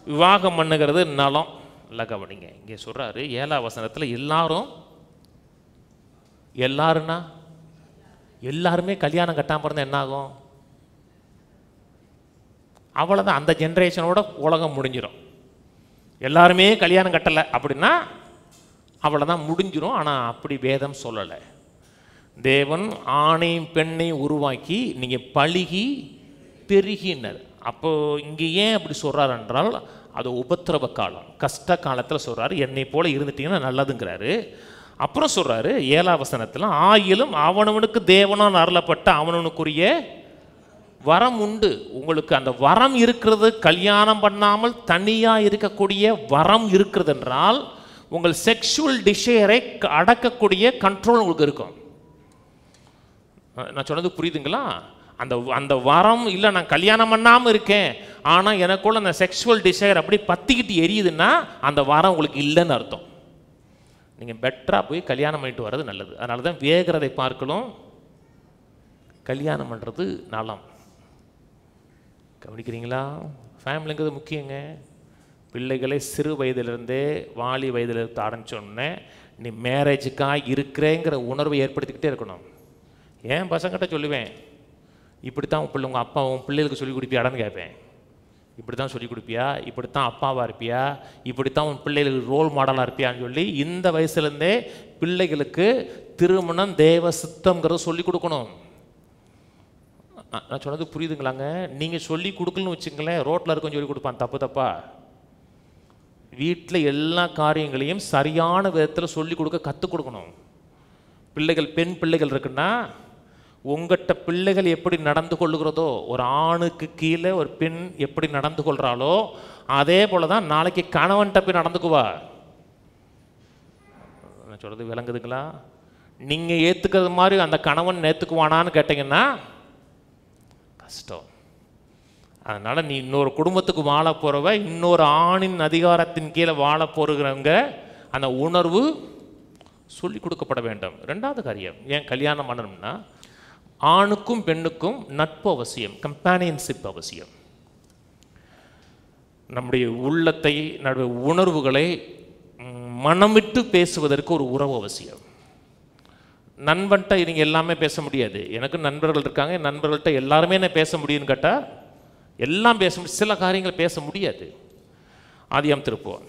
விவாகம் பண்ணுகிறது நலம். இல்லை கவனிங்க, இங்கே சொல்றாரு 7ஆம் வசனத்தில் எல்லாருன்னா எல்லாருமே கல்யாணம் கட்டாமல் பிறந்தா என்ன ஆகும்? அவ்வளோதான், அந்த ஜென்ரேஷனோட உலகம் முடிஞ்சிடும். எல்லாருமே கல்யாணம் கட்டலை அப்படின்னா அவ்வளோதான், முடிஞ்சிடும். ஆனால் அப்படி வேதம் சொல்லலை. தேவன் ஆணையும் பெண்ணையும் உருவாக்கி நீங்கள் பழுகி பெருகினர். அப்போது இங்கே ஏன் அப்படி சொல்கிறார் என்றால், அது உபத்திரவ காலம், கஷ்ட காலத்தில் சொல்கிறாரு. என்னை போல இருந்துட்டீங்கன்னா நல்லதுங்கிறாரு. அப்புறம் சொல்கிறாரு 7ஆம் வசனத்தில், ஆயிலும் அவனவனுக்கு தேவனால் அருளப்பட்ட அவனவனுக்குரிய வரம் உண்டு. உங்களுக்கு அந்த வரம் இருக்கிறது, கல்யாணம் பண்ணாமல் தனியாக இருக்கக்கூடிய வரம் இருக்கிறது என்றால் உங்கள் செக்ஷுவல் டிசையரை அடக்கக்கூடிய கண்ட்ரோல் உங்களுக்கு இருக்கும். நான் சொன்னது புரியுதுங்களா? அந்த வரம் இல்லை, நான் கல்யாணம் பண்ணாமல் இருக்கேன் ஆனால் எனக்குள்ள அந்த செக்ஷுவல் டிசையர் அப்படி பற்றிக்கிட்டு எரியுதுன்னா அந்த வரம் உங்களுக்கு இல்லைன்னு அர்த்தம். நீங்கள் பெட்டராக போய் கல்யாணம் பண்ணிட்டு வர்றது நல்லது. அதனால தான் வேகிறதை பார்க்கலும் கல்யாணம் பண்ணுறது நலம். கவனிக்கிறீங்களா? ஃபேமிலிங்கிறது முக்கியங்க. பிள்ளைகளை சிறு வயதிலிருந்தே வாலி வயதிலிருந்து ஆரம்பிச்சோடனே நீ மேரேஜுக்காக இருக்கிறேங்கிற உணர்வை ஏற்படுத்திக்கிட்டே இருக்கணும். ஏன் பசங்கிட்ட சொல்லுவேன், இப்படித்தான் உங்கள் அப்பா உன் பிள்ளைகளுக்கு சொல்லிக் கொடுப்பியாடான்னு கேட்பேன். இப்படி தான் சொல்லிக் கொடுப்பியா, இப்படித்தான் அப்பாவாக இருப்பியா, இப்படித்தான் உன் பிள்ளைகளுக்கு ரோல் மாடலாக இருப்பியான்னு சொல்லி இந்த வயசுலேருந்தே பிள்ளைகளுக்கு திருமணம் தேவ சித்தம்ங்கிறத சொல்லிக் கொடுக்கணும். நான் சொன்னது புரியுதுங்களாங்க? நீங்கள் சொல்லி கொடுக்கலன்னு வச்சுங்களேன், ரோட்டில் இருக்கவும் சொல்லி கொடுப்பான் தப்பா. வீட்டில் எல்லா காரியங்களையும் சரியான விதத்தில் சொல்லி கொடுக்க கற்றுக் கொடுக்கணும். பிள்ளைகள் பெண் பிள்ளைகள் இருக்குன்னா உங்கள்கிட்ட பிள்ளைகள் எப்படி நடந்து கொள்ளுகிறதோ, ஒரு ஆணுக்கு கீழே ஒரு பெண் எப்படி நடந்து கொள்கிறாளோ அதே போல தான் நாளைக்கு கணவன்கிட்ட போய் நடந்துக்குவா. நான் சொல்கிறது விளங்குதுங்களா? நீங்கள் ஏற்றுக்கிறது மாதிரி அந்த கணவன் ஏற்றுக்குவானான்னு கேட்டிங்கன்னா கஷ்டம். அதனால் நீ இன்னொரு குடும்பத்துக்கு வாழ போகிறவ, இன்னொரு ஆணின் அதிகாரத்தின் கீழே வாழ போகிறவங்க அந்த உணர்வு சொல்லிக் கொடுக்கப்பட வேண்டும். 2வது காரியம், ஏன் கல்யாணம் பண்ணணும்னா ஆணுக்கும் பெண்ணுக்கும் நட்பு அவசியம், கம்பேனியன்ஷிப் அவசியம். நம்முடைய உள்ளத்தை, நம்முடைய உணர்வுகளை மனமிட்டு பேசுவதற்கு ஒரு உறவு அவசியம். நண்பன்கிட்ட நீங்கள் எல்லாமே பேச முடியாது. எனக்கு நண்பர்கள் இருக்காங்க, நண்பர்கள்ட்ட எல்லாருமே என்ன பேச முடியும்னு கேட்டால் எல்லாம் பேச முடியும், சில காரியங்கள் பேச முடியாது. ஆதியாம் திருப்புவோம்,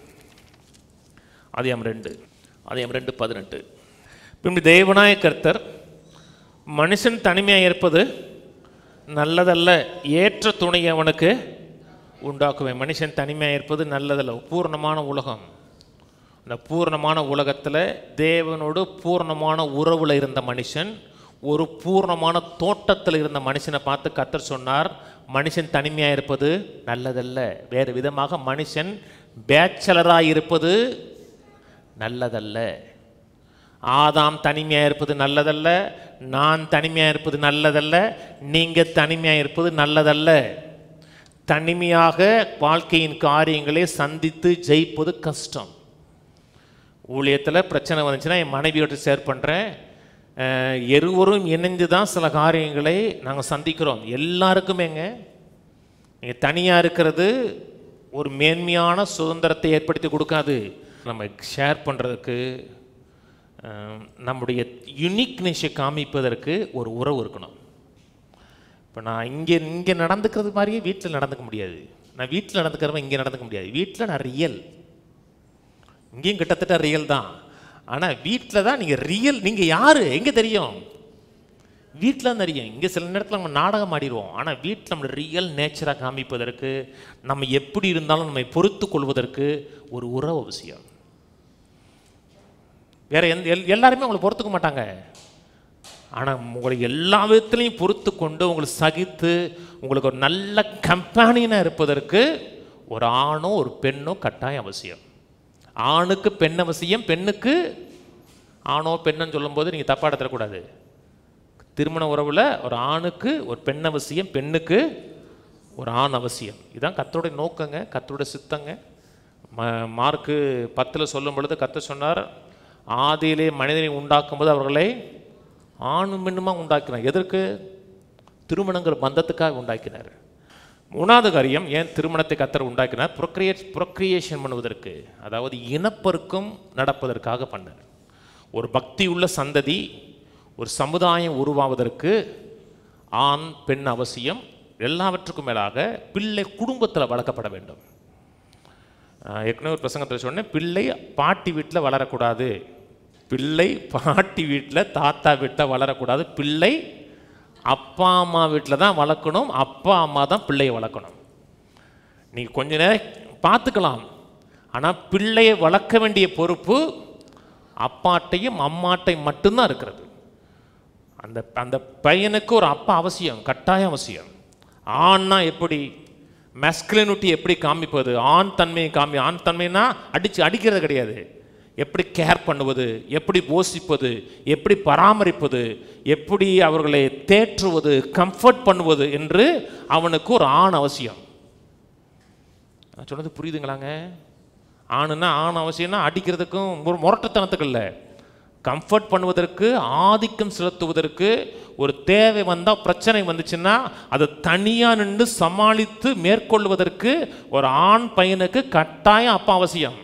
ஆதியாம் 2:18. பின்பு தேவனாய கர்த்தர், மனுஷன் தனிமையாக இருப்பது நல்லதல்ல, ஏற்ற துணை அவனுக்கு உண்டாக்குவேன். மனுஷன் தனிமையாக இருப்பது நல்லதல்ல. பூர்ணமான உலகம், அந்த பூர்ணமான உலகத்தில் தேவனோடு பூர்ணமான உறவில் இருந்த மனுஷன் ஒரு பூர்ணமான தோட்டத்தில் இருந்த மனுஷனை பார்த்து கர்த்தர் சொன்னார், மனுஷன் தனிமையாக இருப்பது நல்லதல்ல. வேறு விதமாக மனுஷன் பேச்சலராக இருப்பது நல்லதல்ல. ஆதாம் தனிமையாக இருப்பது நல்லதல்ல, நான் தனிமையாக இருப்பது நல்லதல்ல, நீங்கள் தனிமையாக இருப்பது நல்லதல்ல. தனிமையாக வாழ்க்கையின் காரியங்களை சந்தித்து ஜெயிப்பது கஷ்டம். ஊழியத்தில் பிரச்சனை வந்துச்சுன்னா என் மனைவியோட ஷேர் பண்ணுறேன். இருவரும் இணைந்து தான் சில காரியங்களை நாங்கள் சந்திக்கிறோம். எல்லாருக்குமேங்க நீங்கள் தனியாக இருக்கிறது ஒரு மேன்மையான சுதந்திரத்தை ஏற்படுத்தி கொடுக்காது. நம்ம ஷேர் பண்ணுறதுக்கு, நம்முடைய யுனிக்னஸை காமிப்பதற்கு ஒரு உறவு இருக்கணும். இப்போ நான் இங்கே நடந்துக்கிறது மாதிரியே வீட்டில் நடந்துக்க முடியாது. நான் வீட்டில் நடந்துக்கிறவன் இங்கே நடந்துக்க முடியாது. வீட்டில் நான் ரியல், இங்கேயும் கிட்டத்தட்ட ரியல் தான். ஆனால் வீட்டில் தான் நீங்கள் ரியல். நீங்கள் யார் எங்கே தெரியும்? வீட்டில் தான் தெரியும். இங்கே சில நேரத்தில் நம்ம நாடகம் ஆடிடுவோம். ஆனால் வீட்டில் நம்ம ரியல் நேச்சராக காமிப்பதற்கு, நம்ம எப்படி இருந்தாலும் நம்மை பொறுத்து கொள்வதற்கு ஒரு உறவு அவசியம். வேறு எல்லாருமே உங்களை பொறுத்துக்க மாட்டாங்க. ஆனால் உங்களை எல்லா விதத்துலையும் பொறுத்து கொண்டு உங்களை சகித்து உங்களுக்கு ஒரு நல்ல கம்பெனியனாக இருப்பதற்கு ஒரு ஆணோ ஒரு பெண்ணோ கட்டாயம் அவசியம். ஆணுக்கு பெண் அவசியம், பெண்ணுக்கு ஆணோ பெண்ணுன்னு சொல்லும்போது நீங்கள் தப்பாக எடுத்துடக்கூடாது. திருமண உறவில் ஒரு ஆணுக்கு ஒரு பெண் அவசியம், பெண்ணுக்கு ஒரு ஆண் அவசியம். இதுதான் கர்த்தருடைய நோக்கங்க, கர்த்தருடைய சித்தங்க. மார்க்கு 10 சொல்லும் பொழுது கர்த்தர் சொன்னார், ஆதியிலே மனிதனை உண்டாக்கும் போது அவர்களை ஆணும் பெண்ணுமாக உண்டாக்கினார். எதற்கு? திருமணங்கிற பந்தத்துக்காக உண்டாக்கினார். 3வது காரியம், ஏன் திருமணத்தை கர்த்தர் உண்டாக்கினார்? ப்ரொக்ரியேஷன் பண்ணுவதற்கு, அதாவது இனப்பெருக்கம் நடப்பதற்காக பண்ணார். ஒரு பக்தி உள்ள சந்ததி, ஒரு சமுதாயம் உருவாவதற்கு ஆண் பெண் அவசியம். எல்லாவற்றுக்கும் மேலாக பிள்ளை குடும்பத்தில் வளர்க்கப்பட வேண்டும். ஏற்கனவே ஒரு பிரசங்கத்தில் சொன்னேன், பிள்ளை பாட்டி வீட்டில் வளரக்கூடாது, பிள்ளை பாட்டி வீட்டில் தாத்தா வீட்டில் வளரக்கூடாது, பிள்ளை அப்பா அம்மா வீட்டில் தான் வளர்க்கணும், அப்பா அம்மா தான் பிள்ளையை வளர்க்கணும். நீங்கள் கொஞ்ச நேரம் பார்த்துக்கலாம், ஆனால் பிள்ளையை வளர்க்க வேண்டிய பொறுப்பு அப்பாட்டையும் அம்மாட்டையும் மட்டும்தான் இருக்கிறது. அந்த அந்த பையனுக்கு ஒரு அப்பா அவசியம், கட்டாயம் அவசியம். ஆண்னா எப்படி மேஸ்குலினிட்டி எப்படி காமிப்பது, ஆண் தன்மையை ஆண் தன்மைனா அடிக்கிறது கிடையாது. எப்படி கேர் பண்ணுவது, எப்படி போஷிப்பது, எப்படி பராமரிப்பது, எப்படி அவர்களை தேற்றுவது, கம்ஃபர்ட் பண்ணுவது என்று அவனுக்கு ஒரு ஆண் அவசியம். நான் சொன்னது புரியுதுங்களாங்க? ஆணுன்னா ஆண் அவசியம்னா அடிக்கிறதுக்கும் முரட்டுத்தனத்துக்கு இல்லை, கம்ஃபர்ட் பண்ணுவதற்கு, ஆதிக்கம் செலுத்துவதற்கு. ஒரு தேவை வந்தால், பிரச்சனை வந்துச்சுன்னா அதை தனியாக நின்று சமாளித்து மேற்கொள்வதற்கு ஒரு ஆண் பையனுக்கு கட்டாயம் அப்பா அவசியம்.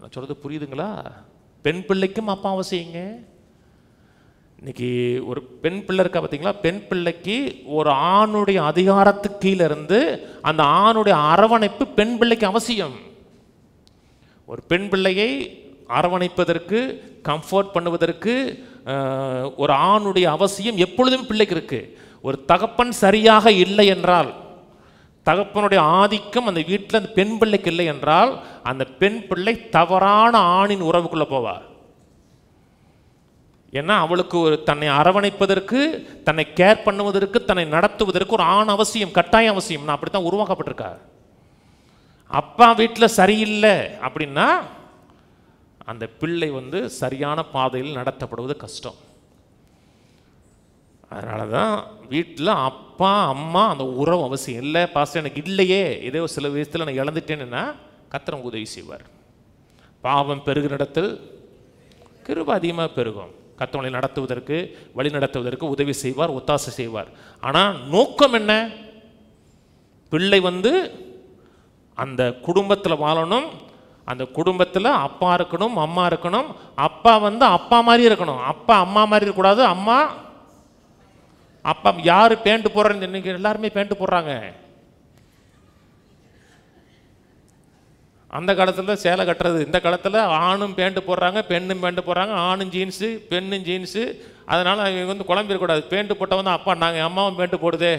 நான் சொல்றது புரியுதுங்களா? பெண் பிள்ளைக்கும் அப்பா அவசியங்க. இன்னைக்கு ஒரு பெண் பிள்ளை இருக்கா பார்த்தீங்களா? பெண் பிள்ளைக்கு ஒரு ஆணுடைய அதிகாரத்துக்கு கீழே இருந்து அந்த ஆணுடைய அரவணைப்பு பெண் பிள்ளைக்கு அவசியம். ஒரு பெண் பிள்ளையை அரவணைப்பதற்கு, கம்ஃபர்ட் பண்ணுவதற்கு ஒரு ஆணுடைய அவசியம் எப்பொழுதும் பிள்ளைக்கு இருக்கு. ஒரு தகப்பன் சரியாக இல்லை என்றால், தகப்பனுடைய ஆதிக்கம் அந்த வீட்டில் அந்த பெண் பிள்ளைக்கு இல்லை என்றால், அந்த பெண் பிள்ளை தவறான ஆணின் உறவுக்குள்ளே போவார். ஏன்னா அவளுக்கு ஒரு தன்னை அரவணைப்பதற்கு, தன்னை கேர் பண்ணுவதற்கு, தன்னை நடத்துவதற்கு ஒரு ஆண் அவசியம், கட்டாயம் அவசியம். நான் அப்படித்தான் உருவாக்கப்பட்டிருக்கா. அப்பா வீட்டில் சரியில்லை அப்படின்னா அந்த பிள்ளை சரியான பாதையில் நடத்தப்படுவது கஷ்டம். அதனால தான் வீட்டில் அப்பா அம்மா அந்த உறவு அவசியம். இல்லை பாஸ்டர் எனக்கு இல்லையே, ஏதோ சில விஷயத்தில் நான் இழந்துட்டேன்னா கர்த்தர் உதவி செய்வார். பாவம் பெருகிற இடத்தில் கிருபை அதிகமாக பெருகும். கர்த்தரை நடத்துவதற்கு, வழி நடத்துவதற்கு உதவி செய்வார், ஒத்தாசை செய்வார். ஆனால் நோக்கம் என்ன? பிள்ளை அந்த குடும்பத்தில் வாழணும், அந்த குடும்பத்தில் அப்பா இருக்கணும், அம்மா இருக்கணும். அப்பா அப்பா மாதிரி இருக்கணும், அப்பா அம்மா மாதிரி இருக்கக்கூடாது. அம்மா அப்பா யார் பேண்ட் போடுறேன்னு இன்னைக்கு எல்லாருமே பேண்ட் போடுறாங்க. அந்த காலத்தில் சேலை கட்டுறது, இந்த காலத்தில் ஆணும் பேண்ட் போடுறாங்க, பெண்ணும் பேண்ட் போடுறாங்க, ஆணும் ஜீன்ஸு பெண்ணும் ஜீன்ஸு. அதனால் அவங்க குழம்பிடக்கூடாது. பேண்ட் போட்டவன் அப்பா, நாங்கள் அம்மாவும் பேண்ட் போடுதே.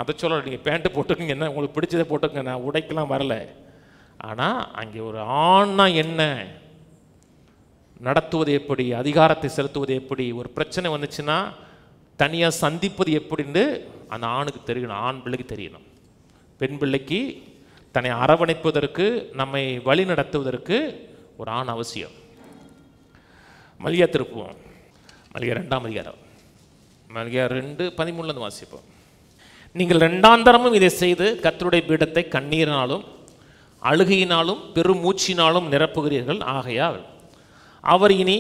அதை சொல்ல, நீங்கள் பேண்ட்டு போட்டுக்குங்க, என்ன உங்களுக்கு பிடிச்சதை போட்டுக்குங்க, நான் உடைக்கலாம் வரல. ஆனால் அங்கே ஒரு ஆண்னா என்ன, நடத்துவது எப்படி, அதிகாரத்தை செலுத்துவது எப்படி, ஒரு பிரச்சனை வந்துச்சுன்னா தனியாக சந்திப்பது எப்படின்னு அந்த ஆணுக்கு தெரியணும், ஆண் பிள்ளைக்கு தெரியணும். பெண் பிள்ளைக்கு தன்னை அரவணைப்பதற்கு, நம்மை வழி நடத்துவதற்கு ஒரு ஆண் அவசியம். மல்கியா திருப்புவோம். மல்கியா 2ஆம் அதிகாரம், மல்கியா 2:13 வாசிப்போம். நீங்கள் 2ஆம் தரமும் இதை செய்து கர்த்தருடைய பீடத்தை கண்ணீரினாலும் அழுகையினாலும் பெருமூச்சினாலும் நிரப்புகிறீர்கள். ஆகையால் அவர் இனி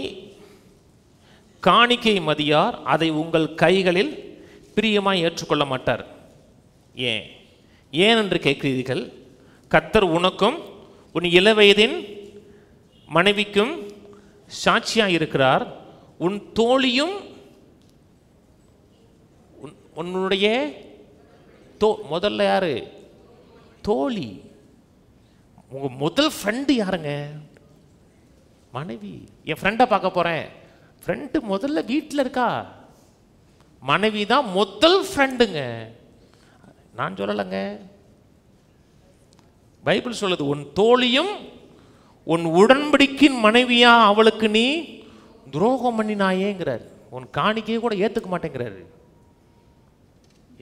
காணிக்கை மதியார், அதை உங்கள் கைகளில் பிரியமாய் ஏற்றுக்கொள்ள மாட்டார். ஏன் என்று கேட்கிறீர்கள். கர்த்தர் உனக்கும் உன் இளவயதின் மனைவிக்கும் சாட்சியாக இருக்கிறார். உன் தோழியும் உன்னுடைய முதல்ல யாரு? தோழி. உங்க முதல் ஃப்ரெண்டு யாருங்க? மனைவி. என் ஃப்ரெண்டை பார்க்க போறேன். ஃப்ரெண்டு முதல்ல வீட்டில் இருக்கா, மனைவி தான் முதல் ஃப்ரெண்டுங்க. நான் சொல்லலைங்க, பைபிள் சொல்லுது. உன் தோழியும் உன் உடன்படிக்கையின் மனைவியா அவளுக்கு நீ துரோகம் பண்ணினாயேங்கிறார். உன் காணிக்கையை கூட ஏற்றுக்க மாட்டேங்கிறாரு.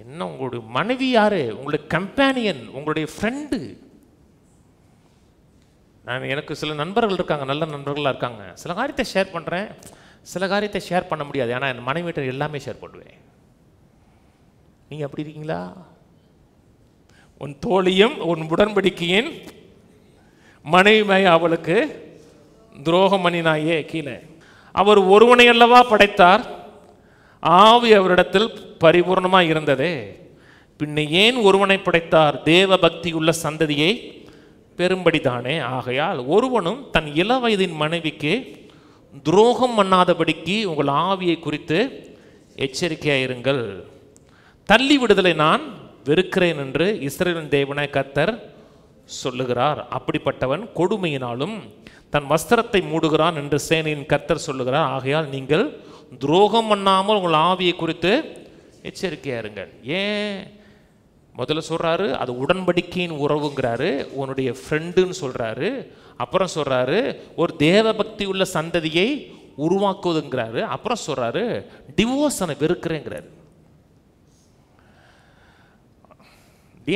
என்ன உங்களுடைய மனைவி யாரு? உங்களுடைய கம்பேனியன், உங்களுடைய ஃப்ரெண்டு. எனக்கு சில நண்பர்கள் இருக்காங்க, நல்ல நண்பர்களாக இருக்காங்க. சில காரியத்தை ஷேர் பண்ணுறேன், சில காரியத்தை ஷேர் பண்ண முடியாது. ஏன்னா என் மனைவிட்ட எல்லாமே ஷேர் பண்ணுவேன். நீங்கள் அப்படி இருக்கீங்களா? உன் தோழியும் உன் உடன்படிக்கையின் மனைவி அவளுக்கு துரோகம் பண்ணினாயே. கீழே அவர் ஒருவனை அல்லவா படைத்தார், ஆவி அவரிடத்தில் பரிபூர்ணமாக இருந்ததே, பின்ன ஏன் ஒருவனை படைத்தார்? தேவ பக்தி உள்ள சந்ததியை பெரும்படிதானே. ஆகையால் ஒருவனும் தன் இள வயதின் மனைவிக்கு துரோகம் பண்ணாதபடிக்கு உங்கள் ஆவியை குறித்து எச்சரிக்கையாயிருங்கள். தள்ளி விடுதலை நான் வெறுக்கிறேன் என்று இஸ்ரவேலின் தேவனாய கர்த்தர் சொல்லுகிறார். அப்படிப்பட்டவன் கொடுமையினாலும் தன் வஸ்திரத்தை மூடுகிறான் என்று சேனையின் கர்த்தர் சொல்லுகிறார். ஆகையால் நீங்கள் துரோகம் பண்ணாமல் உங்கள் ஆவியை குறித்து எச்சரிக்கையாயிருங்கள். ஏன் முதல்ல சொல்றாரு? அது உடன்படிக்கையின் உறவுங்கிறாரு, உன்னுடைய ஃப்ரெண்டுன்னு சொல்றாரு. அப்புறம் சொல்றாரு ஒரு தேவ பக்தி உள்ள சந்ததியை உருவாக்குவதுங்கிறாரு. அப்புறம் சொல்றாரு டிவோர்ஸனை வெறுக்கிறேங்கிறாரு.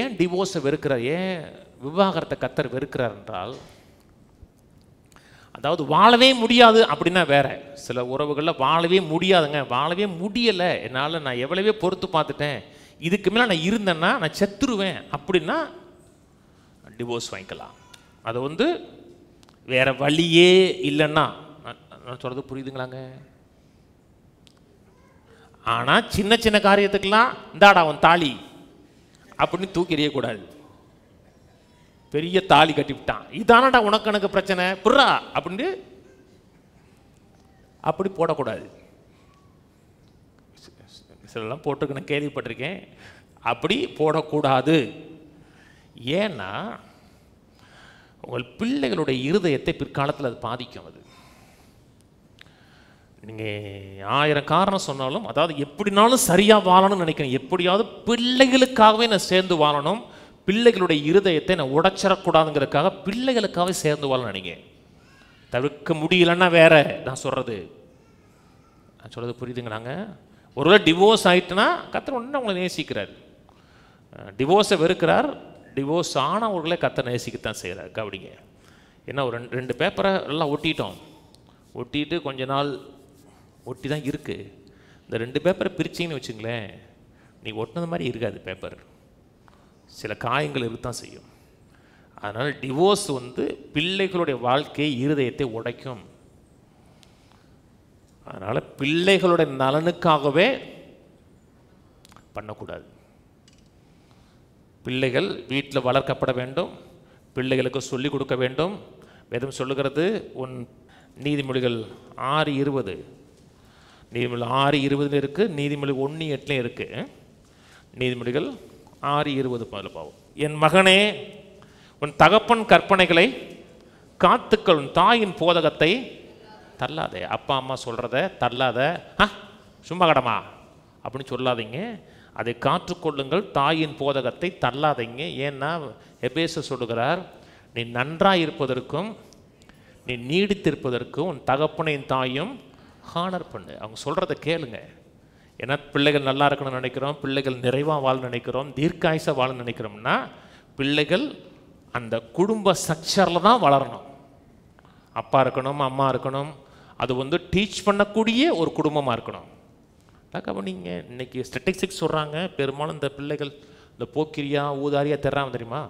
ஏன் டிவோர்ஸை வெறுக்கிறார்? ஏன் விவாகரத்தை கர்த்தர் வெறுக்கிறார் என்றால், அதாவது வாழவே முடியாது அப்படின்னா வேற. சில உறவுகளில் வாழவே முடியாதுங்க, வாழவே முடியலை, என்னால் நான் எவ்வளவே பொறுத்து பார்த்துட்டேன், இதுக்கு மேலே நான் இருந்தேன்னா நான் செத்துருவேன் அப்படின்னா டிவோர்ஸ் வாங்கிக்கலாம். அது வேற வழியே இல்லைன்னா, நான் சொல்கிறது புரியுதுங்களாங்க? ஆனால் சின்ன சின்ன காரியத்துக்கெல்லாம் இந்தாடா அவன் தாலி அப்படின்னு தூக்கி எறியக்கூடாது. பெரிய தாலி கட்டிவிட்டான், இதானடா உனக்கு எனக்கு பிரச்சனை புறா அப்படின்னு அப்படி போடக்கூடாது. சிலெல்லாம் போட்டிருக்கு, நான் கேள்விப்பட்டிருக்கேன். அப்படி போடக்கூடாது. ஏன்னா உங்கள் பிள்ளைகளுடைய இருதயத்தை பிற்காலத்தில் அது பாதிக்கும். அது நீங்கள் 1000 காரணம் சொன்னாலும், அதாவது எப்படினாலும் சரியாக வாழணும்னு நினைக்கிறேன், எப்படியாவது பிள்ளைகளுக்காகவே நான் சேர்ந்து வாழணும், பிள்ளைகளுடைய இருதயத்தை நான் உடைச்சிடக்கூடாதுங்கிறதுக்காக பிள்ளைகளுக்காகவே சேர்ந்து வாழணும் நினைக்கிறேன். தவிர்க்க முடியலன்னா வேற. நான் சொல்கிறது புரியுதுங்களாங்க? ஒருவேளை டிவோர்ஸ் ஆகிட்டுனா கர்த்தர் ஒன்று உங்களை நேசிக்கிறார், டிவோர்ஸை வெறுக்கிறார். டிவோர்ஸ் ஆனவர்களே கர்த்தர் நேசிக்கத்தான் செய்கிறார். கவனிங்க. ஏன்னா ஒரு 2 பேப்பரை எல்லாம் ஒட்டிட்டோம், ஒட்டிட்டு கொஞ்ச நாள் ஒட்டி தான் இருக்குது. இந்த 2 பேப்பரை பிரிச்சிங்கன்னு வச்சுங்களேன், நீ ஒட்டினது மாதிரி இருக்காது பேப்பர், சில காயங்கள் இருக்கத்தான் செய்யும். அதனால் டிவோர்ஸ் பிள்ளைகளுடைய வாழ்க்கையை இருதயத்தை உடைக்கும். அதனால் பிள்ளைகளுடைய நலனுக்காகவே பண்ணக்கூடாது. பிள்ளைகள் வீட்டில் வளர்க்கப்பட வேண்டும், பிள்ளைகளுக்கு சொல்லிக் கொடுக்க வேண்டும். வேதம் சொல்லுகிறது, உன் நீதிமொழிகள் 6:20, நீதிமொழிகள் 6:20 இருக்குது, நீதிமொழிகள் 1:8 இருக்குது. நீதிமொழிகள் 6:20 முதல்ல பாவம். என் மகனே, உன் தகப்பன் கற்பனைகளை காத்துக்கள், உன் தாயின் போதகத்தை தள்ளாதே. அப்பா அம்மா சொல்கிறத தள்ளாத, சும்மா கடமா அப்படின்னு சொல்லாதீங்க, அதை காற்றுக்கொள்ளுங்கள். தாயின் போதகத்தை தள்ளாதீங்க. ஏன்னா எபேசர் சொல்லுகிறார், நீ நன்றாக இருப்பதற்கும் நீ நீடித்திருப்பதற்கும் உன் தகப்பனையும் தாயும் ஹானர் பண்ணு. அவங்க சொல்கிறத கேளுங்க. ஏன்னா பிள்ளைகள் நல்லா இருக்கணும்னு நினைக்கிறோம், பிள்ளைகள் நிறைவாக வாழ நினைக்கிறோம், தீர்க்காயுசாக வாழ நினைக்கிறோம்னா பிள்ளைகள் அந்த குடும்ப ஸ்ட்ரக்சரில் தான் வளரணும். அப்பா இருக்கணும், அம்மா இருக்கணும், அது டீச் பண்ணக்கூடிய ஒரு குடும்பமாக இருக்கணும். அப்போ நீங்கள் இன்றைக்கி ஸ்டட்டிஸ்டிக்ஸ் சொல்கிறாங்க, பெரும்பாலும் இந்த பிள்ளைகள் இந்த போக்கிரியா ஊதாரியாக தெரியாமல் தெரியுமா,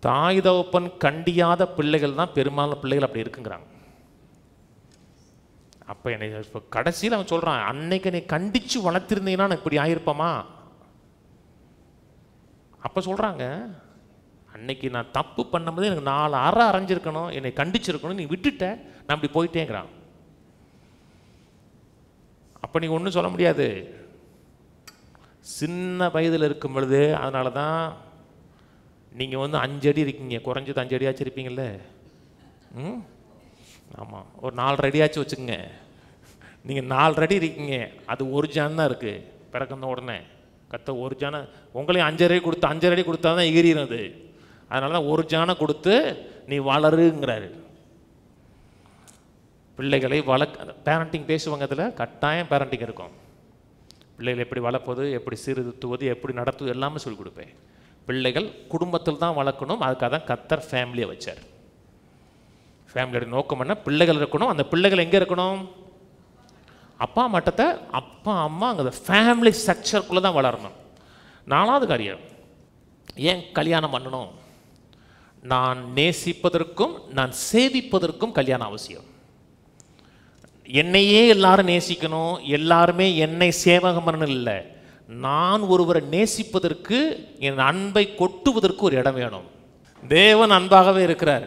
தாய் தகப்பன் கண்டியாத பிள்ளைகள் தான் பெரும்பாலும் பிள்ளைகள் அப்படி இருக்குங்கிறாங்க. அப்போ என்னை இப்போ கடைசியில் அவன் சொல்கிறான், அன்னைக்கு நீ கண்டித்து வளர்த்திருந்தீங்கன்னா நான் இப்படி ஆகிருப்போமா? அப்போ சொல்கிறாங்க, அன்னைக்கு நான் தப்பு பண்ணும்போது எனக்கு 4 அறை அரைஞ்சிருக்கணும், என்னை கண்டிச்சிருக்கணும், நீ விட்டுட்ட, நான் இப்படி போயிட்டேங்கிறான். அப்போ நீங்கள் ஒன்றும் சொல்ல முடியாது. சின்ன வயதில் இருக்கும் பொழுது, அதனால தான் நீங்கள் 5 அடி இருக்கீங்க, குறைஞ்சது 5 அடியாச்சும் இருப்பீங்கள்ல. ஆமாம், ஒரு 4 அடியாச்சும் வச்சுக்கோங்க. நீங்கள் 4 அடி இருக்கீங்க, அது ஒரு ஜான் தான் இருக்குது. பிறக்கந்த உடனே கத்த ஒரு ஜானை உங்களையும் 5 அடி கொடுத்து 5 அடி கொடுத்தா தான் எகிரிடும் அது. அதனால தான் ஒரு ஜானை கொடுத்து நீ வளருங்கிறாரு. பிள்ளைகளை பேரண்டிங் பேசுவாங்க, அதில் கட்டாயம் பேரண்டிங் இருக்கும். பிள்ளைகளை எப்படி வளர்ப்பது, எப்படி சீர்திருத்துவது, எப்படி நடத்துவது எல்லாமே சொல்லிக் கொடுப்பேன். பிள்ளைகள் குடும்பத்தில் தான் வளர்க்கணும். அதுக்காக தான் கர்த்தர் ஃபேமிலியை வச்சார். ஃபேமிலியோட நோக்கம் என்ன? பிள்ளைகள் இருக்கணும். அந்த பிள்ளைகள் எங்கே இருக்கணும்? அப்பா மட்டத்தை அப்பா அம்மா அங்கே ஃபேமிலி ஸ்ட்ரக்சருக்குள்ளே தான் வளரணும். 4வது காரியம், ஏன் கல்யாணம் பண்ணணும்? நான் நேசிப்பதற்கும் நான் சேவிப்பதற்கும் கல்யாணம் அவசியம். என்னையே எல்லாரும் நேசிக்கணும், எல்லாருமே என்னை சேவகம் பண்ணணும் இல்லை. நான் ஒருவரை நேசிப்பதற்கு, என் அன்பை கொட்டுவதற்கு ஒரு இடம் வேணும். தேவன் அன்பாகவே இருக்கிறார்.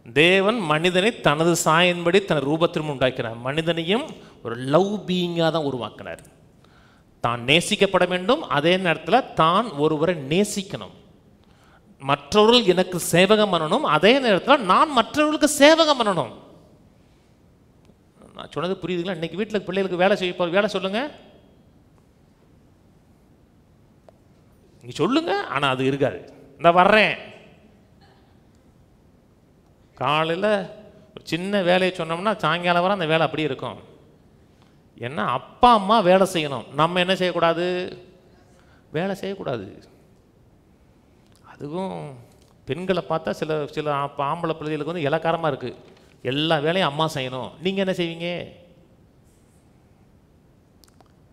தேவன் மனிதனை தனது சாயின்படி தன் ரூபத்திலும் உண்டாக்கினார். மனிதனையும் ஒரு லவ் பீயிங்காக தான் உருவாக்கினார். தான் நேசிக்கப்பட வேண்டும், அதே நேரத்தில் தான் ஒருவரை நேசிக்கணும். மற்றவர்கள் எனக்கு சேவகம் பண்ணணும், அதே நேரத்தில் நான் மற்றவர்களுக்கு சேவகம் பண்ணணும். நான் சொன்னது புரியுதுங்களா? இன்னைக்கு வீட்டில் பிள்ளைகளுக்கு வேலை செய்ய வேலை சொல்லுங்க, நீ சொல்லுங்க, ஆனால் அது இருக்காது. இந்த வர்றேன் காலையில் ஒரு சின்ன வேலையை சொன்னோம்னா சாயங்காலம் வர அந்த வேலை அப்படியே இருக்கும். ஏன்னா அப்பா அம்மா வேலை செய்யணும், நம்ம என்ன செய்யக்கூடாது? வேலை செய்யக்கூடாது. அதுவும் பெண்களை பார்த்தா சில ஆம்பளை பிள்ளைகளுக்கு வந்து இலக்காரமாக இருக்குது. எல்லா வேலையும் அம்மா செய்யணும். நீங்கள் என்ன செய்வீங்க?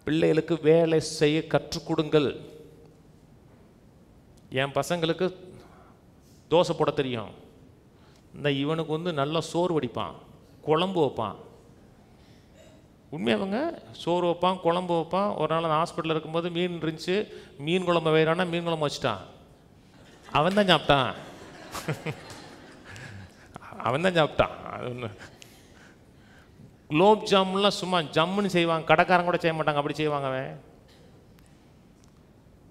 பிள்ளைகளுக்கு வேலை செய்ய கற்றுக் கொடுங்கள். என் பசங்களுக்கு தோசை போட தெரியும். இந்த இவனுக்கு வந்து நல்லா சோறு வடிப்பான், குழம்பு வைப்பான். உண்மையாகவங்க சோறு வைப்பான், குழம்பு வைப்பான். ஒரு நாள் ஹாஸ்பிட்டலில் இருக்கும்போது மீன் இருந்துச்சு, மீன் குழம்பு வேறானா மீன் குழம்பு வச்சுட்டான். அவன் தான் சாப்பிட்டான். அவன் தான் சாப்பிட்டான். அது ஒன்று. குலோப் ஜாமுன்லாம் சும்மா ஜம்முன்னு செய்வாங்க, கடைக்காரன் கூட செய்ய மாட்டாங்க, அப்படி செய்வாங்க. அவன்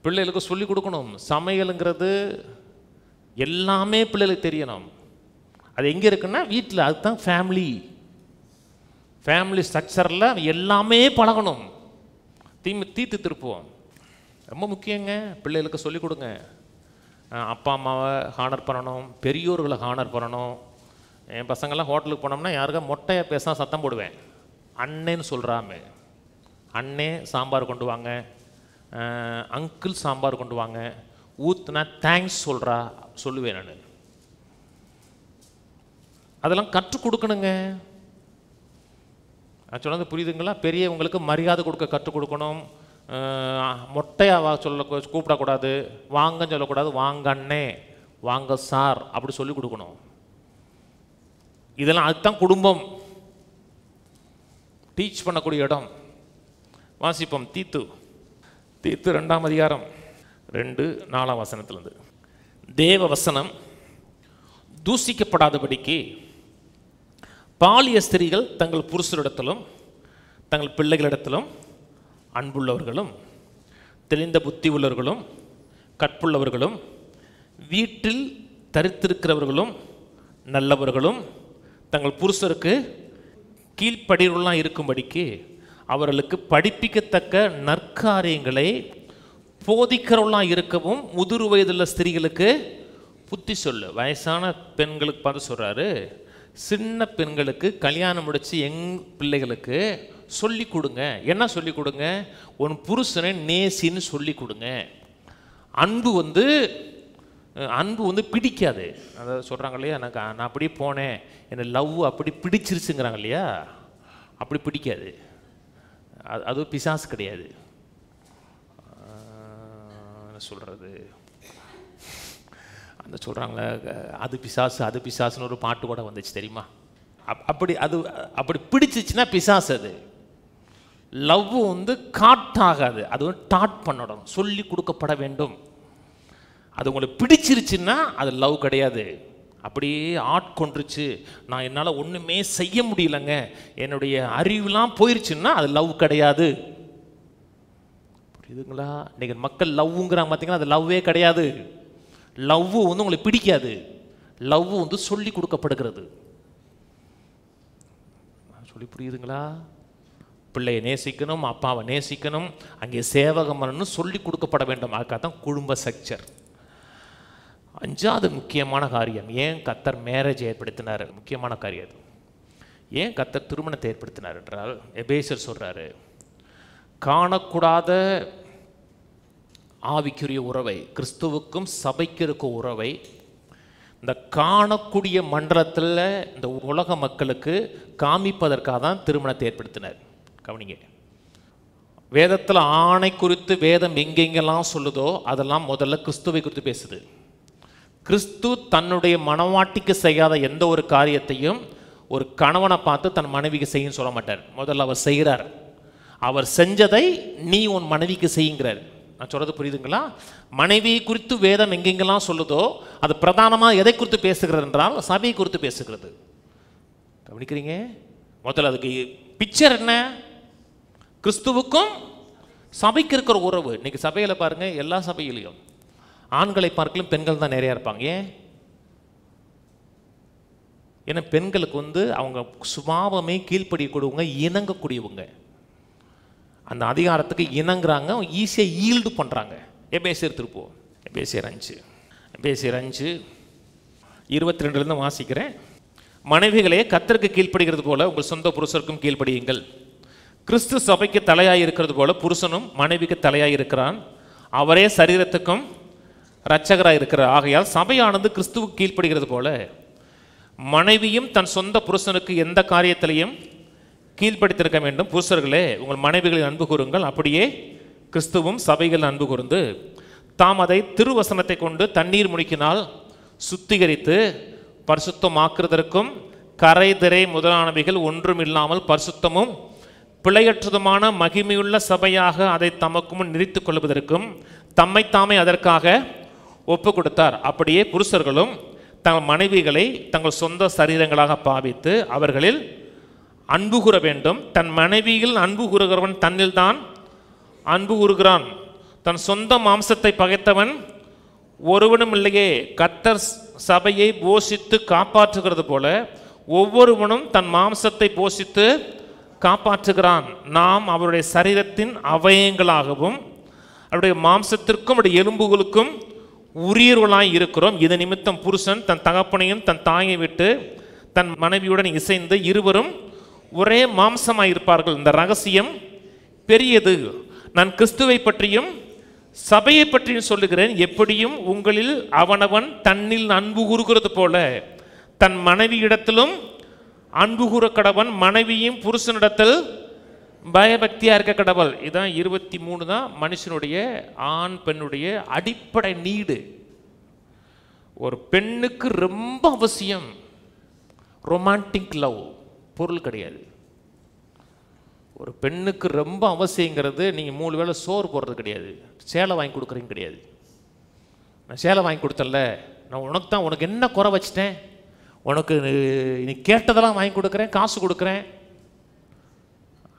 பிள்ளைகளுக்கு சொல்லிக் கொடுக்கணும். சமையலுங்கிறது எல்லாமே பிள்ளைகளுக்கு தெரியணும். அது எங்கே இருக்குன்னா வீட்டில். அதுதான் ஃபேமிலி ஸ்ட்ரக்சரில் எல்லாமே பழகணும். தீர்த்து திருப்புவோம். ரொம்ப முக்கியங்க. பிள்ளைகளுக்கு சொல்லிக் கொடுங்க. அப்பா அம்மாவை ஹானர் பண்ணணும், பெரியோர்களை ஹானர் பண்ணணும். என் பசங்கள்லாம் ஹோட்டலுக்கு போனோம்னா யாருக்கா மொட்டையாக பேசினா சத்தம் போடுவேன். அண்ணேன்னு சொல்கிறாமே, அண்ணே சாம்பார் கொண்டு வாங்க, அங்கிள் சாம்பார் கொண்டு வாங்க, ஊத்துனா தேங்க்ஸ் சொல்லுவேன் நான். அதெல்லாம் கற்றுக் கொடுக்கணுங்க. சொன்னது புரியுதுங்களா? பெரியவங்களுக்கு மரியாதை கொடுக்க கற்றுக் கொடுக்கணும். மொட்டையாக கூப்பிடக்கூடாது, வாங்கன்னு சொல்லக்கூடாது, வாங்க அண்ணே, வாங்க சார் அப்படி சொல்லி கொடுக்கணும். இதெல்லாம் அதுதான் குடும்பம் டீச் பண்ணக்கூடிய இடம். வாசிப்போம். தீத்து 2ஆம் அதிகாரம் 2-4 வசனத்திலிருந்து. தேவ வசனம் தூசிக்கப்படாதபடிக்கு பாலிய ஸ்திரீகள் தங்கள் புருஷரிடத்திலும் தங்கள் பிள்ளைகளிடத்திலும் அன்புள்ளவர்களும் தெளிந்த புத்தி உள்ளவர்களும் கற்புள்ளவர்களும் வீட்டில் தரித்திருக்கிறவர்களும் நல்லவர்களும் தங்கள் புருஷருக்கு கீழ்ப்படிவுள்ளலாம் இருக்கும்படிக்கு அவர்களுக்கு படிப்பிக்கத்தக்க நற்காரியங்களை போதிக்கிறவர்களாக இருக்கவும் முதிர் வயதுள்ள ஸ்திரீகளுக்கு புத்தி சொல்லு. வயசான பெண்களுக்கு பார்த்து சொல்கிறாரு, சின்ன பெண்களுக்கு கல்யாணம் முடிச்சு பிள்ளைகளுக்கு சொல்லி கொடுங்க. என்ன சொல்லி கொடுங்க? உன் புருஷனை நேசின்னு சொல்லி கொடுங்க. அன்பு வந்து பிடிக்காது. அதாவது சொல்கிறாங்க இல்லையா, நான் அப்படியே போனேன், என்னை லவ் அப்படி பிடிச்சிருச்சுங்கிறாங்க இல்லையா, அப்படி பிடிக்காது. அது பிசாசு கிடையாது. என்ன சொல்கிறது, அந்த சொல்கிறாங்களே அது பிசாசுன்னு ஒரு பாட்டு கூட வந்துச்சு தெரியுமா? அப்படி பிடிச்சிச்சுன்னா பிசாசு. அது லவ் வந்து காட்டாகாது, அது வந்து டாட் பண்ணணும், சொல்லி கொடுக்கப்பட வேண்டும். அது உங்களுக்கு பிடிச்சிருச்சுன்னா அது லவ் கிடையாது. அப்படியே ஆட்கொண்டுருச்சு, நான் என்னால் ஒன்றுமே செய்ய முடியலங்க, என்னுடைய அறிவுலாம் போயிருச்சுன்னா அது லவ் கிடையாது. புரியுதுங்களா? இன்னைக்கு மக்கள் லவ்ங்கிறாங்க பார்த்தீங்கன்னா, அது லவ்வே கிடையாது. லவ் வந்து உங்களுக்கு பிடிக்காது. லவ் வந்து சொல்லி கொடுக்கப்படுகிறது. சொல்லி புரியுதுங்களா? பிள்ளையை நேசிக்கணும், அப்பாவை நேசிக்கணும், அங்கே சேவகம் பண்ணணும், சொல்லி கொடுக்கப்பட வேண்டும். அதுக்காக தான் குடும்ப ஸ்ட்ரக்சர். அஞ்சாவது முக்கியமான காரியம், ஏன் கர்த்தர் மேரேஜ் ஏற்படுத்தினார்? முக்கியமான காரியம் அது. ஏன் கர்த்தர் திருமணத்தை ஏற்படுத்தினார் என்றால், எபேசியர் சொல்றாரு, காணக்கூடாத ஆவிக்குரிய உறவை, கிறிஸ்துவுக்கும் சபைக்கு இருக்க உறவை இந்த காணக்கூடிய மண்டலத்தில் இந்த உலக மக்களுக்கு காமிப்பதற்காக தான் திருமணத்தை ஏற்படுத்தினார். கவனிங்க, வேதத்தில் ஆணை குறித்து வேதம் எங்கெங்கெல்லாம் சொல்லுதோ அதெல்லாம் முதல்ல கிறிஸ்துவை குறித்து பேசுது. கிறிஸ்து தன்னுடைய மனவாட்டிக்கு செய்யாத எந்த ஒரு காரியத்தையும் ஒரு கணவனை பார்த்து தன் மனைவிக்கு செய்யும் சொல்ல மாட்டார். முதல்ல அவர் செய்கிறார். அவர் செஞ்சதை நீ உன் மனைவிக்கு செய்யுங்கிறார். நான் சொல்கிறது புரியுதுங்களா? மனைவி குறித்து வேதம் எங்கெங்கெல்லாம் சொல்லுதோ அது பிரதானமாக எதை குறித்து பேசுகிறது என்றால் சபையை குறித்து பேசுகிறது. கவனிக்கிறீங்க? முதல்ல அதுக்கு பிக்சர் என்ன? கிறிஸ்துவுக்கும் சபைக்கு இருக்கிற உறவு. இன்னைக்கு சபையில் பாருங்க, எல்லா சபையிலையும் ஆண்களை பார்க்கலும் பெண்கள் தான் நிறையா இருப்பாங்க. ஏன்? ஏன்னா பெண்களுக்கு அவங்க சுபாவமே கீழ்ப்படியக்கூடியவங்க, இணங்கக்கூடியவங்க, அந்த அதிகாரத்துக்கு இணங்குறாங்க, ஈஸியாக ஈல்டு பண்ணுறாங்க. எபேசியர் திருப்போம், எபேசியர் 5:22 வாசிக்கிறேன். மனைவிகளே, கர்த்தருக்கு கீழ்ப்படுகிறது போல உங்கள் சொந்த புருஷருக்கும் கீழ்ப்படியுங்கள். கிறிஸ்து சபைக்கு தலையாய் இருக்கிறது போல புருஷனும் மனைவிக்கு தலையாய் இருக்கிறான். அவரே சரீரத்துக்கும் இரட்சகராய் இருக்கிறார். ஆகையால் சபையானது கிறிஸ்துவுக்கு கீழ்ப்படுகிறது போல மனைவியும் தன் சொந்த புருஷனுக்கு எந்த காரியத்திலையும் கீழ்ப்படுத்திருக்க வேண்டும். புருஷர்களே, உங்கள் மனைவிகளின் அன்பு கூறுங்கள். அப்படியே கிறிஸ்துவும் சபைகள் அன்பு கூர்ந்து தாம் அதை திருவசனத்தை கொண்டு தண்ணீர் முழுக்கினால் சுத்திகரித்து பரிசுத்தமாக்குறதற்கும் கரை திரை முதலானவைகள் ஒன்றும் இல்லாமல் பரிசுத்தமும் பிழையற்றதுமான மகிமையுள்ள சபையாக அதை தமக்கு முன் நிறுத்திக் கொள்வதற்கும் தம்மை தாமே அதற்காக ஒப்பு கொடுத்தார். அப்படியே புருஷர்களும் தங்கள் மனைவிகளை தங்கள் சொந்த சரீரங்களாக பாவித்து அவர்களில் அன்பு கூற வேண்டும். தன் மனைவியில் அன்பு கூறுகிறவன் தன்னில் தான் அன்பு கூறுகிறான். தன் சொந்த மாம்சத்தை பகைத்தவன் ஒருவனும் இல்லையே. கர்த்தர் சபையை போஷித்து காப்பாற்றுகிறது போல ஒவ்வொருவனும் தன் மாம்சத்தை போஷித்து காப்பாற்றுகிறான். நாம் அவருடைய சரீரத்தின் அவயங்களாகவும் அவருடைய மாம்சத்திற்கும் அவருடைய எலும்புகளுக்கும் உரியவர்களாய் இருக்கிறோம். இது நிமித்தம் புருஷன் தன் தகப்பனையும் தன் தாயை விட்டு தன் மனைவியுடன் இசைந்து இருவரும் ஒரே மாம்சமாய் இருப்பார்கள். இந்த ரகசியம் பெரியது. நான் கிறிஸ்துவை பற்றியும் சபையை பற்றியும் சொல்லுகிறேன். எப்படியும் உங்களில் அவனவன் தன்னில் அன்பு கூறுகிறது போல தன் மனைவியிடத்திலும் அன்பு கூற கடவன். மனைவியும் புருஷனிடத்தில் பயபக்தியா இருக்க கடவுள். இதான் 23 தான் மனுஷனுடைய, ஆண் பெண்ணுடைய அடிப்படை நீடு. ஒரு பெண்ணுக்கு ரொம்ப அவசியம் ரொமான்டிக் லவ், பொருள் கிடையாது. ஒரு பெண்ணுக்கு ரொம்ப அவசியங்கிறது நீங்கள் 3 வேளை சோறு போடுறது கிடையாது, சேலை வாங்கி கொடுக்குறீங்க கிடையாது. நான் சேலை வாங்கி கொடுத்தல, நான் உனக்கு தான், உனக்கு என்ன குறை வச்சிட்டேன், உனக்கு நீ கேட்டதெல்லாம் வாங்கி கொடுக்குறேன், காசு கொடுக்குறேன்.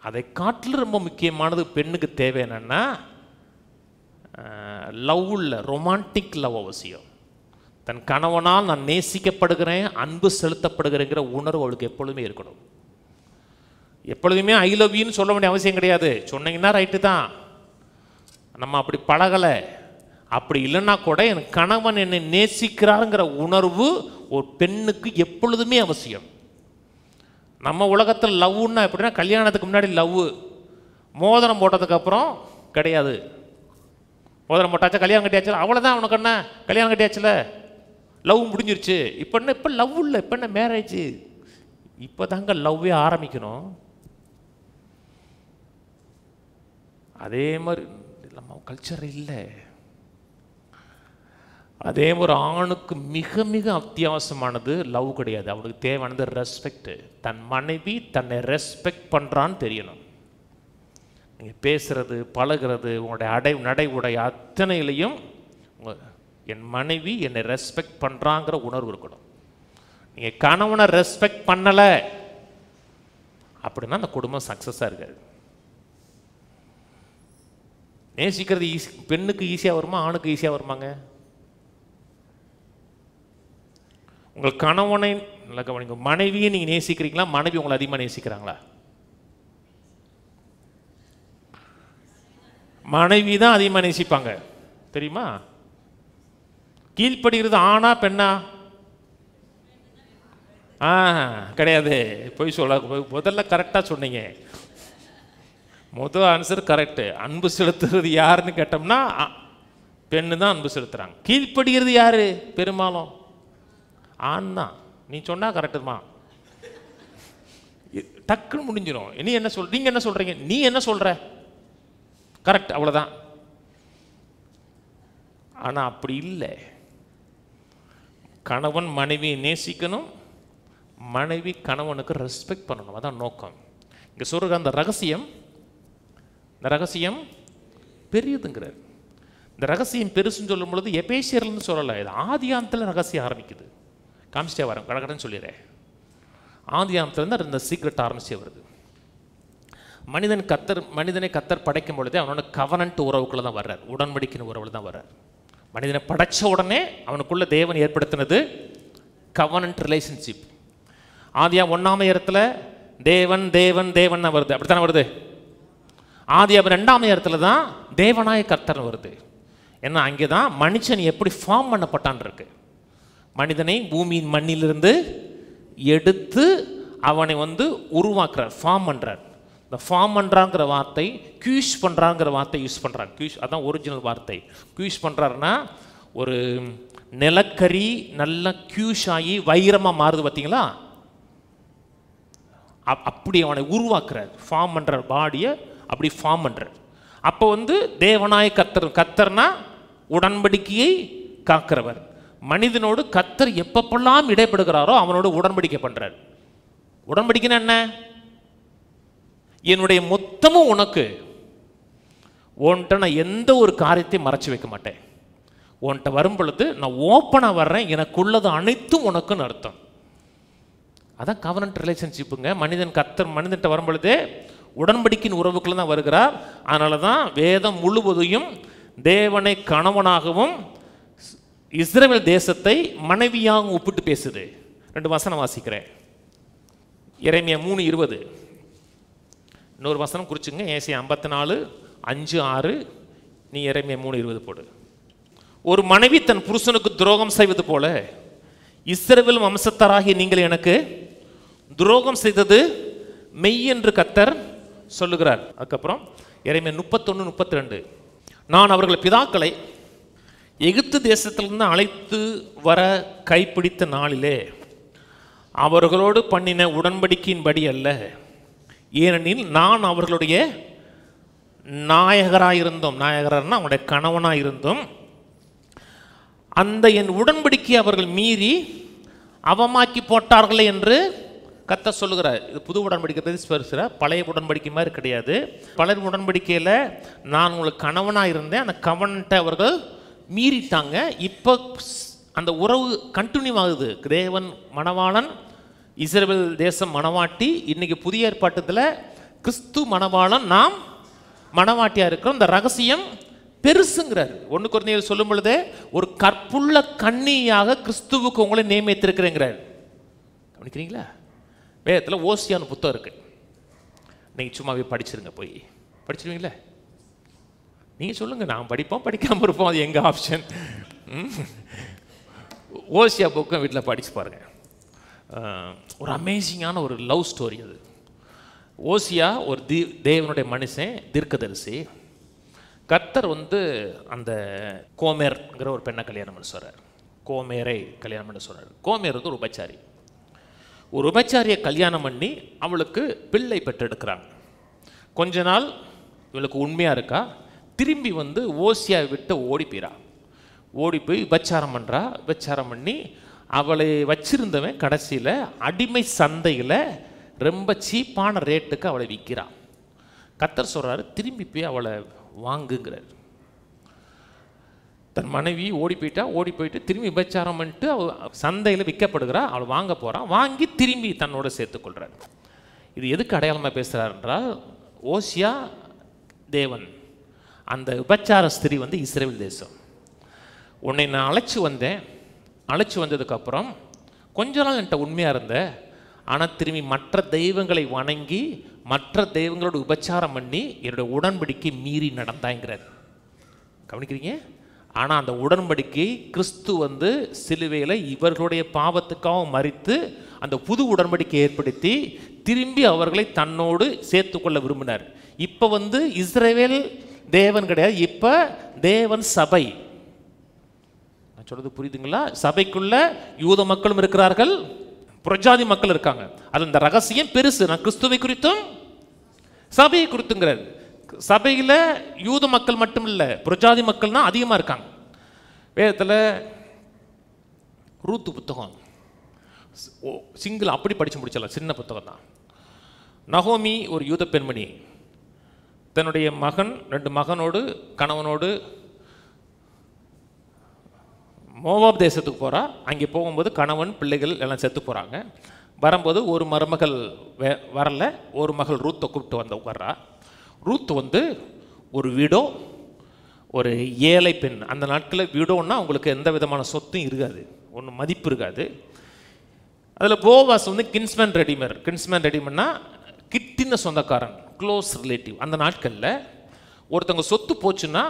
அதை காட்டிலும் ரொம்ப முக்கியமானது பெண்ணுக்கு தேவை என்னென்னா லவ் இல்லை, ரொமான்டிக் லவ் அவசியம். தன் கணவனால் நான் நேசிக்கப்படுகிறேன், அன்பு செலுத்தப்படுகிறேங்கிற உணர்வு அவளுக்கு எப்பொழுதுமே இருக்கணும். எப்பொழுதுமே ஐ லவ் யூன்னு சொல்ல வேண்டிய அவசியம் கிடையாது. சொன்னீங்கன்னா ரைட்டு தான், நம்ம அப்படி பழகலை. அப்படி இல்லைன்னா கூட என் கணவன் என்னை நேசிக்கிறாருங்கிற உணர்வு ஒரு பெண்ணுக்கு எப்பொழுதுமே அவசியம். நம்ம உலகத்தில் லவ்னா எப்படின்னா, கல்யாணத்துக்கு முன்னாடி லவ், மோதிரம் போட்டதுக்கப்புறம் கிடையாது. மோதிரம் போட்டாச்சா, கல்யாணம் கட்டியாச்சு, அவ்வளோதான். உனக்கு என்ன கல்யாணம் கட்டியாச்சுல, லவ் முடிஞ்சிருச்சு. இப்போ என்ன, இப்போ லவ் இல்லை, இப்போ என்ன மேரேஜ். இப்போ தாங்க லவ்வே ஆரம்பிக்கணும். அதே மாதிரி நம்ம கல்ச்சர் இல்லை. அதே ஒரு ஆணுக்கு மிக மிக அத்தியாவசியமானது லவ் கிடையாது. அவனுக்கு தேவையானது ரெஸ்பெக்ட். தன் மனைவி தன்னை ரெஸ்பெக்ட் பண்ணுறான்னு தெரியணும். நீங்கள் பேசுகிறது, பழகிறது, உங்களுடைய நடை உடை அத்தனையிலையும் என் மனைவி என்னை ரெஸ்பெக்ட் பண்ணுறாங்கிற உணர்வு இருக்கணும். நீங்கள் கணவனை ரெஸ்பெக்ட் பண்ணலை அப்படின்னா அந்த குடும்பம் சக்ஸஸாக இருக்காது. நேசிக்கிறது ஈஸி, பெண்ணுக்கு ஈஸியாக வருமா, ஆணுக்கு ஈஸியாக வருமாங்க? உங்கள் கணவனை நல்லா கவனிங்க. மனைவியை நீங்கள் நேசிக்கிறீங்களா, மனைவி உங்களை அதிகமாக நேசிக்கிறாங்களா? மனைவி தான் அதிகமாக நேசிப்பாங்க, தெரியுமா? கீழ்ப்படுகிறது ஆணா பெண்ணா? கிடையாது. போய் சொல்ல முதல்ல கரெக்டாக சொன்னீங்க. முதல் ஆன்சர் கரெக்டு. அன்பு செலுத்துறது யாருன்னு கேட்டோம்னா பெண்ணு தான் அன்பு செலுத்துறாங்க. கீழ்ப்படுகிறது யாரு? பெரும்பாலும் ஆண் தான். நீ சொன்னா கரெக்டுமா, டக்குன்னு முடிஞ்சிடும். நீ என்ன நீங்க என்ன சொல்றீங்க? நீ என்ன சொல்ற? கரெக்ட், அவ்வளவுதான். ஆனா அப்படி இல்லை. கணவன் மனைவியை நேசிக்கணும், மனைவி கணவனுக்கு ரெஸ்பெக்ட் பண்ணணும். அதான் நோக்கம். இங்க சொல்ற அந்த ரகசியம், இந்த ரகசியம் பெரியதுங்கிறார். இந்த ரகசியம் பெருசுன்னு சொல்லும் பொழுது எபேசியர்னு சொல்லலை, இது ஆதியாமத்தில் ரகசியம் ஆரம்பிக்குது. காமிச்சிட்டே வரேன், கடகடன்னு சொல்லிடுறேன். ஆதியாமத்திலேருந்து இந்த சீக்ரெட் ஆரம்பிச்சே வருது. மனிதனை கத்தர் படைக்கும் பொழுதே அவனோட கவனன்ட் உறவுக்குள்ள தான் வர்றார், உடன்படிக்கிற உறவுல தான் வர்றார். மனிதனை படைச்ச உடனே அவனுக்குள்ள தேவன் ஏற்படுத்தினது கவனன்ட் ரிலேஷன்ஷிப். ஆதியா 1ஆம் இடத்துல தேவன் தேவன் தேவன் தான் வருது, அப்படித்தானே வருது. ஆதியா 2ஆம் இடத்துல தான் தேவனாய கர்த்தர் வருது. ஏன்னா அங்கே தான் மனுஷன் எப்படி ஃபார்ம் பண்ணப்பட்டான் இருக்கு. மனிதனை பூமியின் மண்ணிலிருந்து எடுத்து அவனை உருவாக்குறார், ஃபார்ம் பண்ணுறார். இந்த ஃபார்ம் பண்ணுறாங்கிற வார்த்தை கியூஷ் பண்ணுறாங்கிற வார்த்தை யூஸ் பண்ணுறாங்க. கியூஷ் அதான் ஒரிஜினல் வார்த்தை. கியூஷ் பண்ணுறாருன்னா ஒரு நிலக்கரி நல்லா கியூஷ் ஆகி வைரமாக மாறுது பார்த்தீங்களா, அப்படி அவனை உருவாக்குறார், ஃபார்ம் பண்ணுறார், பாடியை அப்படி ஃபார்ம் பண்ணுறார். அப்போ தேவனாய கர்த்தர்னா உடன்படிக்கையை காக்கிறவர். மனிதனோடு கர்த்தர் எப்பப்பெல்லாம் இடைப்படுகிறாரோ அவனோடு உடன்படிக்கை பண்றார். உடன்படிக்கைன்னா என்ன? என்னுடைய மொத்தமும் உனக்கு, உன்கிட்ட நான் எந்த ஒரு காரியத்தையும் மறைச்சு வைக்க மாட்டேன். உன்கிட்ட வரும் பொழுது நான் ஓப்பனாக வர்றேன், எனக்குள்ளது அனைத்தும் உனக்குன்னு அர்த்தம். அதான் கவர்னன்ட் ரிலேஷன்ஷிப்புங்க. மனிதன்கிட்ட வரும் பொழுதே உடன்படிக்கையின் உறவுக்குள்ள தான் வருகிறார். அதனால தான் வேதம் முழுவதையும் தேவனை கணவனாகவும் இஸ்ரவேல் தேசத்தை மனைவியாகவும் ஒப்பிட்டு பேசுது. 2 வசனம் வாசிக்கிறேன். எரேமியா 3:20. இன்னொரு வசனம் குறிச்சுங்க. ஏசாயா 54:5-6. நீ எரேமியா 3:20 போடு. ஒரு மனைவி தன் புருஷனுக்கு துரோகம் செய்வது போல இஸ்ரவேல் வம்சத்தாராகிய நீங்கள் எனக்கு துரோகம் செய்தது மெய் என்று கர்த்தர் சொல்லுகிறார். அதுக்கப்புறம் எரேமியா 31:32. நான் அவர்கள் பிதாக்களை எகிப்து தேசத்திலிருந்து அழைத்து வர கைப்பிடித்த நாளிலே அவர்களோடு பண்ணின உடன்படிக்கையின்படி அல்ல, ஏனெனில் நான் அவர்களுடைய நாயகராயிருந்தோம், நாயகர்னா அவனுடைய கணவனாயிருந்தோம், அந்த என் உடன்படிக்கை அவர்கள் மீறி அவமாக்கி போட்டார்களே என்று கர்த்தர் சொல்லுகிறார். இது புது உடன்படிக்கை பேசுகிற, பழைய உடன்படிக்கை மாதிரி கிடையாது. பழைய உடன்படிக்கையில் நான் உங்களுக்கு கணவனாக இருந்தேன், அந்த கவனன்ட்டை அவர்கள் மீறிட்டாங்க. இப்போ அந்த உறவு கண்டினியூ ஆகுது. தேவன் மணவாளன், இஸ்ரவேல் தேசம் மணவாட்டி. இன்னைக்கு புதிய ஏற்பாட்டத்தில் கிறிஸ்து மணவாளன், நாம் மணவாட்டியாக இருக்கிறோம். இந்த ரகசியம் பெருசுங்கிறார். 1 கொரிந்தியர் சொல்லும் பொழுதே ஒரு கற்புள்ள கன்னியாக கிறிஸ்துவுக்கு உங்களை நியமித்திருக்கிறேங்கிறார். கவனிக்கிறீங்களா? வேதத்தில் ஓசியான்னு புத்தகம் இருக்கு. நீங்கள் சும்மாவே படிச்சிருங்க, போய் படிச்சிருவீங்களே. நீங்கள் சொல்லுங்கள், நான் படிப்போம் படிக்காமல் இருப்போம், அது எங்கள் ஆப்ஷன். ஓசியா புக்கம் வீட்டில் படித்து பாருங்கள். ஒரு அமேசிங்கான ஒரு லவ் ஸ்டோரி அது. ஓசியா ஒரு தேவனுடைய மனுஷன், தீர்க்கதரிசி. கர்த்தர் அந்த கோமேர்ங்கிற ஒரு பெண்ணை கல்யாணம் பண்ண சொல்கிறார். கோமேரை கல்யாணம் பண்ண சொல்கிறார். கோமேர் ஒரு உபச்சாரி. ஒரு உபச்சாரியை கல்யாணம் பண்ணி அவளுக்கு பிள்ளை பெற்றெடுக்கிறாங்க. கொஞ்ச நாள் இவளுக்கு உண்மையாக இருக்கா, திரும்பி ஓசியாவை விட்டு ஓடி போயிடா. ஓடி போய் விபச்சாரம் பண்ணுறா. விபச்சாரம் பண்ணி அவளை வச்சிருந்தவன் கடைசியில் அடிமை சந்தையில் ரொம்ப சீப்பான ரேட்டுக்கு அவளை விற்கிறான். கர்த்தர் சொல்கிறாரு, திரும்பி போய் அவளை வாங்குங்கிறார். தன் மனைவி ஓடி போயிட்டு திரும்பி விபச்சாரம் பண்ணிட்டு அவள் சந்தையில் விற்கப்படுகிறா. அவள் வாங்க போகிறான். வாங்கி திரும்பி தன்னோட சேர்த்துக்கொள்கிறார். இது எதுக்கு அடையாளமாக பேசுகிறார் என்றால், ஓசியா தேவன், அந்த விபச்சார ஸ்திரீ இஸ்ரவேல் தேசம். உன்னை நான் அழைச்சி வந்ததுக்கப்புறம் கொஞ்ச நாள் என்கிட்ட உண்மையாக இருந்த, ஆனால் திரும்பி மற்ற தெய்வங்களை வணங்கி மற்ற தெய்வங்களோட உபச்சாரம் பண்ணி என்னுடைய உடன்படிக்கை மீறி நடந்தாங்கிறார். கவனிக்கிறீங்க? ஆனால் அந்த உடன்படிக்கை கிறிஸ்து வந்து சிலுவையில் இவர்களுடைய பாவத்துக்காக மரித்து அந்த புது உடன்படிக்கை ஏற்படுத்தி திரும்பி அவர்களை தன்னோடு சேர்த்துக்கொள்ள விரும்பினார். இப்போ வந்து இஸ்ரவேல் தேவன் கிடையாது, இப்போ தேவன் சபை. நான் சொல்றது புரியுதுங்களா? சபைக்குள்ள யூத மக்களும் இருக்கிறார்கள், புறஜாதி மக்கள் இருக்காங்க. அது இந்த ரகசியம் பெருசு. நான் கிறிஸ்துவை குறித்தும் சபையை குறித்துங்கிறார். சபையில் யூத மக்கள் மட்டும் இல்லை, புறஜாதி மக்கள் தான் அதிகமாக இருக்காங்க. வேதத்தில் ரூத்து புத்தகம் சிங்கிள் அப்படி படித்து முடிச்சிடலாம், சின்ன புத்தகம் தான். நகோமி ஒரு யூத பெண்மணி, தன்னுடைய மகன் 2 மகனோடு கணவனோடு மோவாப் தேசத்துக்கு போகிறா. அங்கே போகும்போது கணவன் பிள்ளைகள் எல்லாம் செத்து போகிறாங்க. வரும்போது ஒரு மருமகள் வரல, ஒரு மகள் ரூத்தை கூப்பிட்டு வர்றா. ரூத் வந்து ஒரு வீடோ, ஒரு ஏழை பெண். அந்த நாட்களில் வீடோன்னா அவங்களுக்கு எந்த விதமான சொத்தும் இருக்காது, ஒன்றும் மதிப்பு இருக்காது. அதில் போவாஸ் வந்து கின்ஸ்மேன் ரெடிமர்னா கிட்டின சொந்தக்காரன், க்ளோஸ் ரிலேட்டிவ். அந்த நாட்களில் ஒருத்தவங்க சொத்து போச்சுன்னா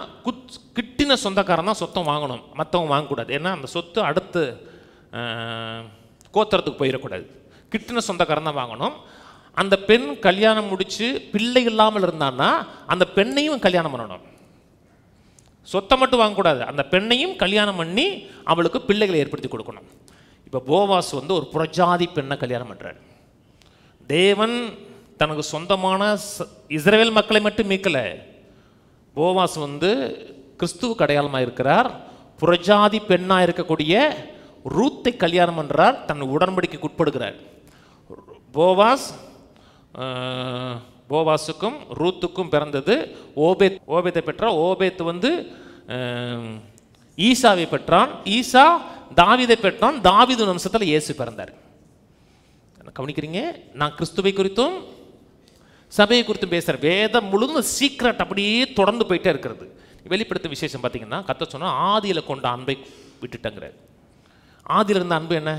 கிட்டின சொந்தக்காரன் தான் சொத்தம் வாங்கணும், மற்றவங்க வாங்கக்கூடாது. ஏன்னா அந்த சொத்து அடுத்து கோத்திரத்துக்கு போயிடக்கூடாது, கிட்டின சொந்தக்காரன் தான் வாங்கணும். அந்த பெண் கல்யாணம் முடித்து பிள்ளை இல்லாமல் இருந்தான்னா அந்த பெண்ணையும் கல்யாணம் பண்ணணும். சொத்தை மட்டும் வாங்கக்கூடாது, அந்த பெண்ணையும் கல்யாணம் பண்ணி அவளுக்கு பிள்ளைகளை ஏற்படுத்தி கொடுக்கணும். இப்போ போவாஸ் வந்து ஒரு புறஜாதி பெண்ணை கல்யாணம் பண்ணுறார். தேவன் தனக்கு சொந்தமான இஸ்ரவேல் மக்களை மட்டும் மீட்கலை. போவாஸ் வந்து கிறிஸ்துவுக்கு அடையாளமாக இருக்கிறார். புறஜாதி பெண்ணாக இருக்கக்கூடிய ரூத்தை கல்யாணம் பண்ணுறார், தன் உடன்படிக்கைக்கு உட்படுகிறார். போவாஸுக்கும் ரூத்துக்கும் பிறந்தது ஓபேத்தை பெற்றார். ஓபேத் வந்து ஈசாவை பெற்றான். ஈசா தாவீதை பெற்றான். தாவீது வம்சத்தில் இயேசு பிறந்தார். கவனிக்கிறீங்க? நான் கிறிஸ்துவை குறித்தும் சபையை குறித்தும் பேசுகிறேன். வேதம் முழுதும் சீக்ரெட் அப்படியே தொடர்ந்து போயிட்டே இருக்கிறது. வெளிப்படுத்த விசேஷம் பார்த்தீங்கன்னா, கர்த்தர் சொன்னால் ஆதியில் கொண்ட அன்பை விட்டுட்டங்கிறார். ஆதியில் இருந்த அன்பு என்ன?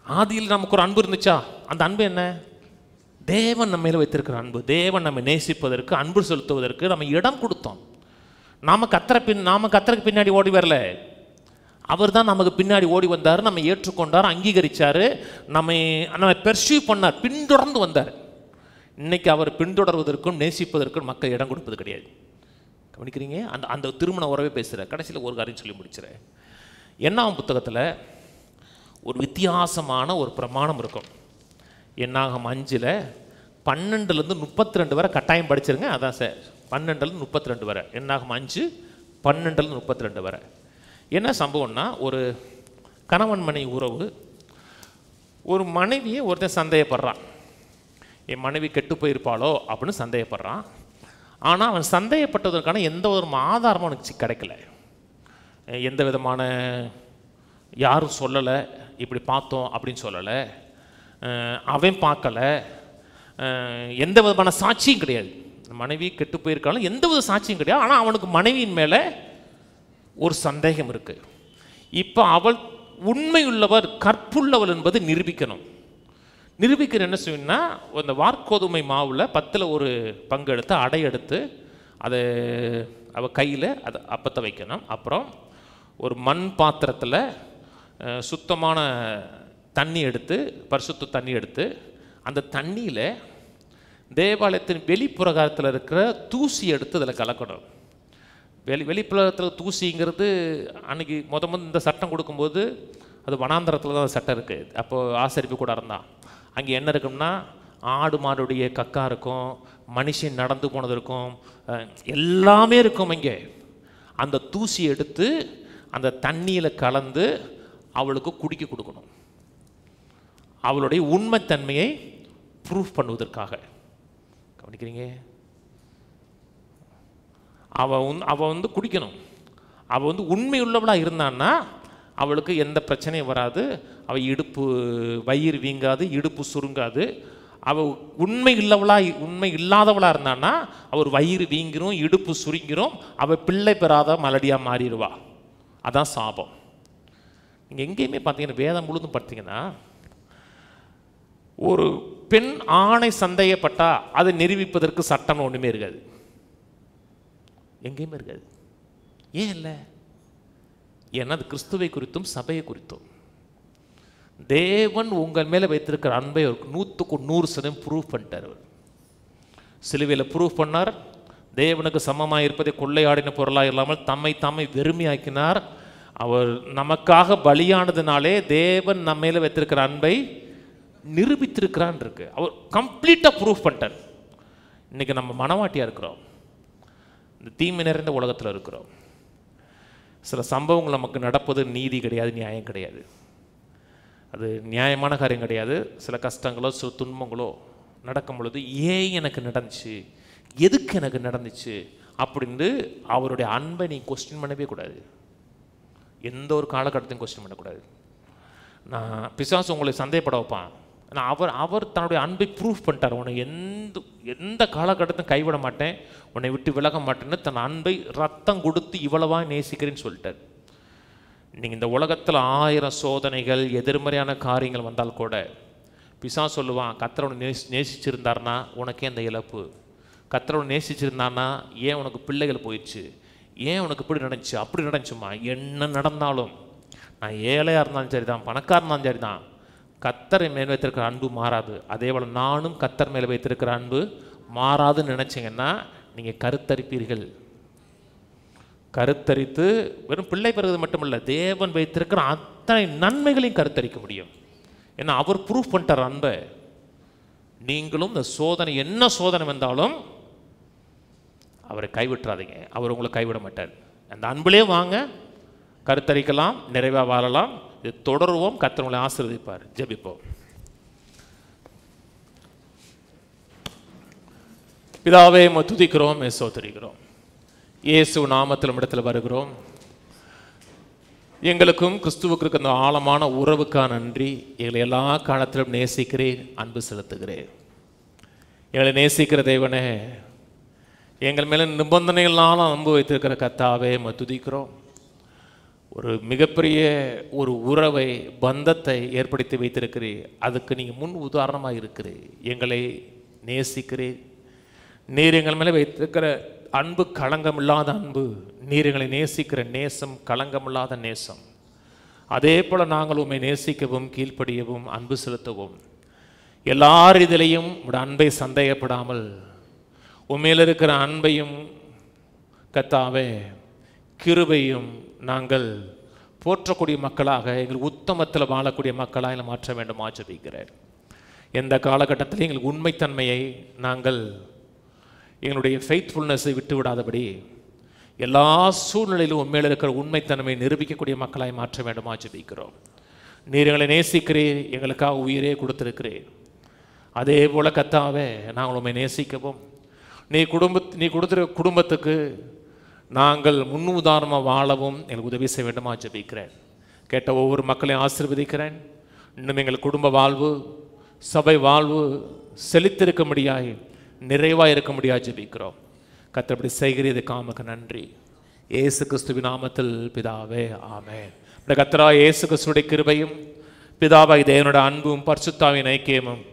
ஆதியில் நமக்கு ஒரு அன்பு இருந்துச்சா? அந்த அன்பு என்ன? தேவன் நம்ம மேலே வைத்திருக்கிற அன்பு. தேவன் நம்ம நேசிப்பதற்கு, அன்பு செலுத்துவதற்கு நம்ம இடம் கொடுத்தோம். நாம கத்தருக்கு பின்னாடி ஓடி வரல, அவர் தான் நமக்கு பின்னாடி ஓடி வந்தார், நம்ம ஏற்றுக்கொண்டார், அங்கீகரித்தார், நம்ம பெர்சியூ பண்ணார், பின்தொடர்ந்து வந்தார். இன்னைக்கு அவர் பின்தொடர்வதற்கும் நேசிப்பதற்கும் மக்கள் இடம் கொடுப்பது கிடையாது. கவனிக்கிறீங்க? அந்த திருமண உறவே பேசுகிற. கடைசியில் ஒரு காரியம் சொல்லி முடிச்சுறேன். என்னாகும் புத்தகத்தில் ஒரு வித்தியாசமான ஒரு பிரமாணம் இருக்கும். என்னாகும் 5 12 32 வரை கட்டாயம் படிச்சிருங்க. அதான் சார், 12 32 வரை. என்னாகும் 5 12 32 வரை. என்ன சம்பவம்னா, ஒரு கணவன் மனைவி உறவு. ஒரு மனைவியை ஒருத்தன் சந்தேகப்படுறான், என் மனைவி கெட்டு போயிருப்பாளோ அப்படின்னு சந்தேகப்படுறான். ஆனால் அவன் சந்தேகப்பட்டதற்கான எந்த ஒரு ஆதாரமும் அவனுக்கு கிடைக்கல. எந்த விதமான யாரும் சொல்லலை, இப்படி பார்த்தோம் அப்படின்னு சொல்லலை, அவன் பார்க்கலை, எந்த விதமான சாட்சியும் கிடையாது. மனைவி கெட்டு போயிருக்காலும் எந்த வித சாட்சியும் கிடையாது. ஆனால் அவனுக்கு மனைவியின் மேலே ஒரு சந்தேகம் இருக்கு. இப்போ அவள் உண்மையுள்ளவர், கற்புள்ளவள் என்பது நிரூபிக்கணும். நிரூபிக்கிற என்ன செய்யணும்னா, அந்த வார்கோதுமை மாவில் 10ல் ஒரு பங்கு எடுத்து அடை எடுத்து அதை அவள் கையில் அதை அப்பத்தை வைக்கணும். அப்புறம் ஒரு மண் பாத்திரத்தில் சுத்தமான தண்ணி எடுத்து, பரிசுத்த தண்ணி எடுத்து, அந்த தண்ணியில் தேவாலயத்தின் வெளிப்புறகாரத்தில் இருக்கிற தூசி எடுத்து அதில் கலக்கணும். வெளிப்புறத்தில் தூசிங்கிறது அன்றைக்கி இந்த சட்டம் கொடுக்கும்போது அது வனாந்தரத்தில் தான் சட்டம் இருக்குது. அப்போது ஆசரிப்பு கூட இருந்தால் அங்கே என்ன இருக்கும்னா, ஆடு மாடுடைய கக்கா இருக்கும், மனுஷன் நடந்து போனது இருக்கும், எல்லாமே இருக்கும். இங்கே அந்த தூசி எடுத்து அந்த தண்ணியில் கலந்து அவளுக்கு குடிக்க கொடுக்கணும், அவளுடைய உண்மைத்தன்மையை ப்ரூஃப் பண்ணுவதற்காக. கவனிக்கிறீங்க? அவள் வந்து குடிக்கணும். அவள் உண்மையுள்ளவளாக இருந்தான்னா அவளுக்கு எந்த பிரச்சனையும் வராது. அவள் வயிறு வீங்காது, இடுப்பு சுருங்காது. அவள் உண்மை இல்லாதவளாக இருந்தான்னா அவர் வயிறு வீங்கிரும், இடுப்பு சுருங்கிரும், அவள் பிள்ளை பெறாத மலடியாக மாறிடுவா. அதான் சாபம். நீங்கள் எங்கேயுமே பார்த்தீங்கன்னா, வேதம் முழுதும் பார்த்தீங்கன்னா, ஒரு பெண் ஆணை சந்தேகப்பட்டா அதை நிரூபிப்பதற்கு சட்டம் ஒன்றுமே இருக்காது. எங்கேயுமே இருக்காது. ஏன் இல்லை? ஏன்னா அது கிறிஸ்துவை குறித்தும் சபையை குறித்தும். தேவன் உங்கள் மேலே வைத்திருக்கிற அன்பை 100% ப்ரூவ் பண்ணிட்டார். அவர் சிலுவையில் ப்ரூவ் பண்ணார். தேவனுக்கு சமமாக இருப்பதை கொள்ளையாடின பொருளாக இல்லாமல் தம்மை வெறுமையாக்கினார். அவர் நமக்காக பலியானதுனாலே தேவன் நம்ம மேலே வைத்திருக்கிற அன்பை நிரூபித்திருக்கிறான் இருக்கு. அவர் கம்ப்ளீட்டாக ப்ரூவ் பண்ணிட்டார். இன்னைக்கு நம்ம மனவாட்டியாக இருக்கிறோம், இந்த தீமை நிறைந்த உலகத்தில் இருக்கிறோம். சில சம்பவங்கள் நமக்கு நடப்பது நீதி கிடையாது, நியாயம் கிடையாது. அது நியாயமான காரியம் கிடையாது. சில கஷ்டங்களோ சில துன்பங்களோ நடக்கும் பொழுது ஏன் எனக்கு நடந்துச்சு, எதுக்கு எனக்கு நடந்துச்சு அப்படின்னு அவருடைய அன்பை நீ கொஸ்டின் பண்ணவே கூடாது. எந்த ஒரு காலகட்டத்தையும் கொஸ்டின் பண்ணக்கூடாது. நான் பிசாசு உங்களை சந்தேகப்பட வைப்பான். ஆனால் அவர் தன்னுடைய அன்பை ப்ரூஃப் பண்ணிட்டார். உன்னை எந்த காலகட்டத்தையும் கைவிட மாட்டேன், உன்னை விட்டு விலக மாட்டேன்னு தன் அன்பை ரத்தம் கொடுத்து இவ்வளவா நேசிக்கிறேன்னு சொல்லிட்டார். நீங்கள் இந்த உலகத்தில் 1000 சோதனைகள் எதிர்மறையான காரியங்கள் வந்தால் கூட பிசாசு சொல்லுவான், கர்த்தரை நேசிச்சிருந்தார்னா உனக்கே அந்த இழப்பு, கர்த்தரை நேசிச்சிருந்தான்னா ஏன் உனக்கு பிள்ளைகள் போயிடுச்சு, ஏன் உனக்கு இப்படி நடந்துச்சு அப்படி நடந்துச்சுமா, என்ன நடந்தாலும் நான் ஏழையாக இருந்தாலும் சரி தான், பணக்காரன் இருந்தாலும் சரி தான், கர்த்தரை மேல் வைத்திருக்கிற அன்பு மாறாது. அதே போல் நானும் கர்த்தர் மேலே வைத்திருக்கிற அன்பு மாறாதுன்னு நினச்சிங்கன்னா நீங்கள் கருத்தரிப்பீர்கள். கருத்தரித்து வெறும் பிள்ளை பெறுவது மட்டுமல்ல, தேவன் வைத்திருக்கிற அத்தனை நன்மைகளையும் கருத்தரிக்க முடியும். ஏன்னா அவர் ப்ரூஃப் பண்ணிட்டார் அன்பை. நீங்களும் இந்த சோதனை என்ன சோதனை வந்தாலும் அவரை கைவிட்டுறாதீங்க. அவர் உங்களை கைவிட மாட்டார். அந்த அன்பிலே வாங்க, கருத்தரிக்கலாம், நிறைவாக வாழலாம். இது தொடருவோம். கர்த்தர் உங்களை ஆசீர்வதிப்பார். ஜெபிப்போம். பிதாவே, துதிக்கிறோம், ஸ்தோத்திரிக்கிறோம். இயேசு நாமத்தில் இடத்துல வருகிறோம். எங்களுக்கும் கிறிஸ்துவுக்கு இருக்க அந்த ஆழமான உறவுக்கான நன்றி. எங்களை எல்லா காலத்திலும் நேசிக்கிறேன், அன்பு செலுத்துகிறேன். எங்களை நேசிக்கிற தேவனே, எங்கள் மேலே நிபந்தனைகளால் அன்பு வைத்திருக்கிற கர்த்தாவே துதிக்கிறோம். ஒரு மிகப்பெரிய ஒரு உறவை, பந்தத்தை ஏற்படுத்தி வைத்திருக்கிறீர். அதுக்கு நீங்கள் முன் உதாரணமாக இருக்கிறீர். எங்களை நேசிக்கிறீர். நீர் எங்கள் மேலே வைத்திருக்கிற அன்பு களங்கமில்லாத அன்பு. நீர் எங்களை நேசிக்கிற நேசம் களங்கமில்லாத நேசம். அதே போல் நாங்கள் உம்மை நேசிக்கவும் கீழ்ப்படியவும் அன்பு செலுத்தவும் எல்லார் இதிலையும் உடைய அன்பை சந்தேகப்படாமல் உண்மையில் இருக்கிற அன்பையும் கர்த்தாவே கிருபையும் நாங்கள் போற்றக்கூடிய மக்களாக, எங்கள் உத்தமத்தில் வாழக்கூடிய மக்களாக மாற்ற வேண்டுமா ஜெபிக்கிறேன். எந்த காலகட்டத்திலும் எங்கள் உண்மைத்தன்மையை நாங்கள் எங்களுடைய ஃபெய்த்ஃபுல்னஸை விட்டு விடாதபடி எல்லா சூழ்நிலையிலும் உண்மையில் இருக்கிற உண்மைத்தன்மையை நிரூபிக்கக்கூடிய மக்களாய் மாற்ற வேண்டுமா ஜெபிக்கிறோம். நீர் எங்களை நேசிக்கிறீர், எங்களுக்காக உயிரே கொடுத்திருக்கிறீர். அதே போல் கர்த்தாவே நாங்கள் உண்மை நேசிக்கவும் நீ கொடுத்துருக்க குடும்பத்துக்கு நாங்கள் முன்னுதாரணமாக வாழவும் எங்களுக்கு உதவி செய்ய வேண்டுமா ஜெபிக்கிறேன். கேட்ட ஒவ்வொரு மக்களையும் ஆசீர்வதிக்கிறேன். இன்னும் எங்கள் குடும்ப வாழ்வு, சபை வாழ்வு செழித்திருக்க முடியாய், நிறைவாக இருக்க முடியாது ஜெபிக்கிறோம். கர்த்தர் இப்படி செய்கிறதுக்கு ஆமக்கு நன்றி. இயேசு கிறிஸ்துவின் நாமத்தில் பிதாவே, ஆமென். கர்த்தரா இயேசு கிறிஸ்துவின் கிருபையும் பிதாவாகிய தேவனுடைய அன்பும் பரிசுத்தாவின் ஐக்கியமும்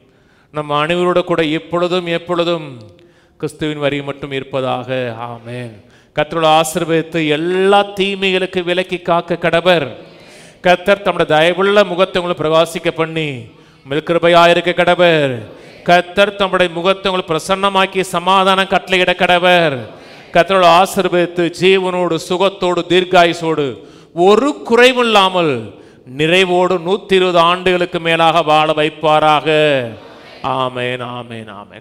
நம் அனைவரோட கூட எப்பொழுதும் கிறிஸ்துவின் வரி மட்டும் இருப்பதாக. ஆமென். கர்த்தரோட ஆசீர்வதித்து எல்லா தீமைகளுக்கு விலக்கி காக்க கடவர். கர்த்தர் தம்முடைய தயவுள்ள முகத்தை உங்களை பிரகாசிக்க பண்ணி உங்கள் கிருபையாயிருக்க கடவர். கர்த்தர் தம்முடைய முகத்தை உங்களை பிரசன்னமாக்கி சமாதானம் கட்டளையிட கடவர். கர்த்தரோட ஆசீர்வதித்து ஜீவனோடு சுகத்தோடு தீர்காயுசோடு ஒரு குறைவில்லாமல் நிறைவோடு 120 ஆண்டுகளுக்கு மேலாக வாழ வைப்பாராக. ஆமென், ஆமென், ஆமென்.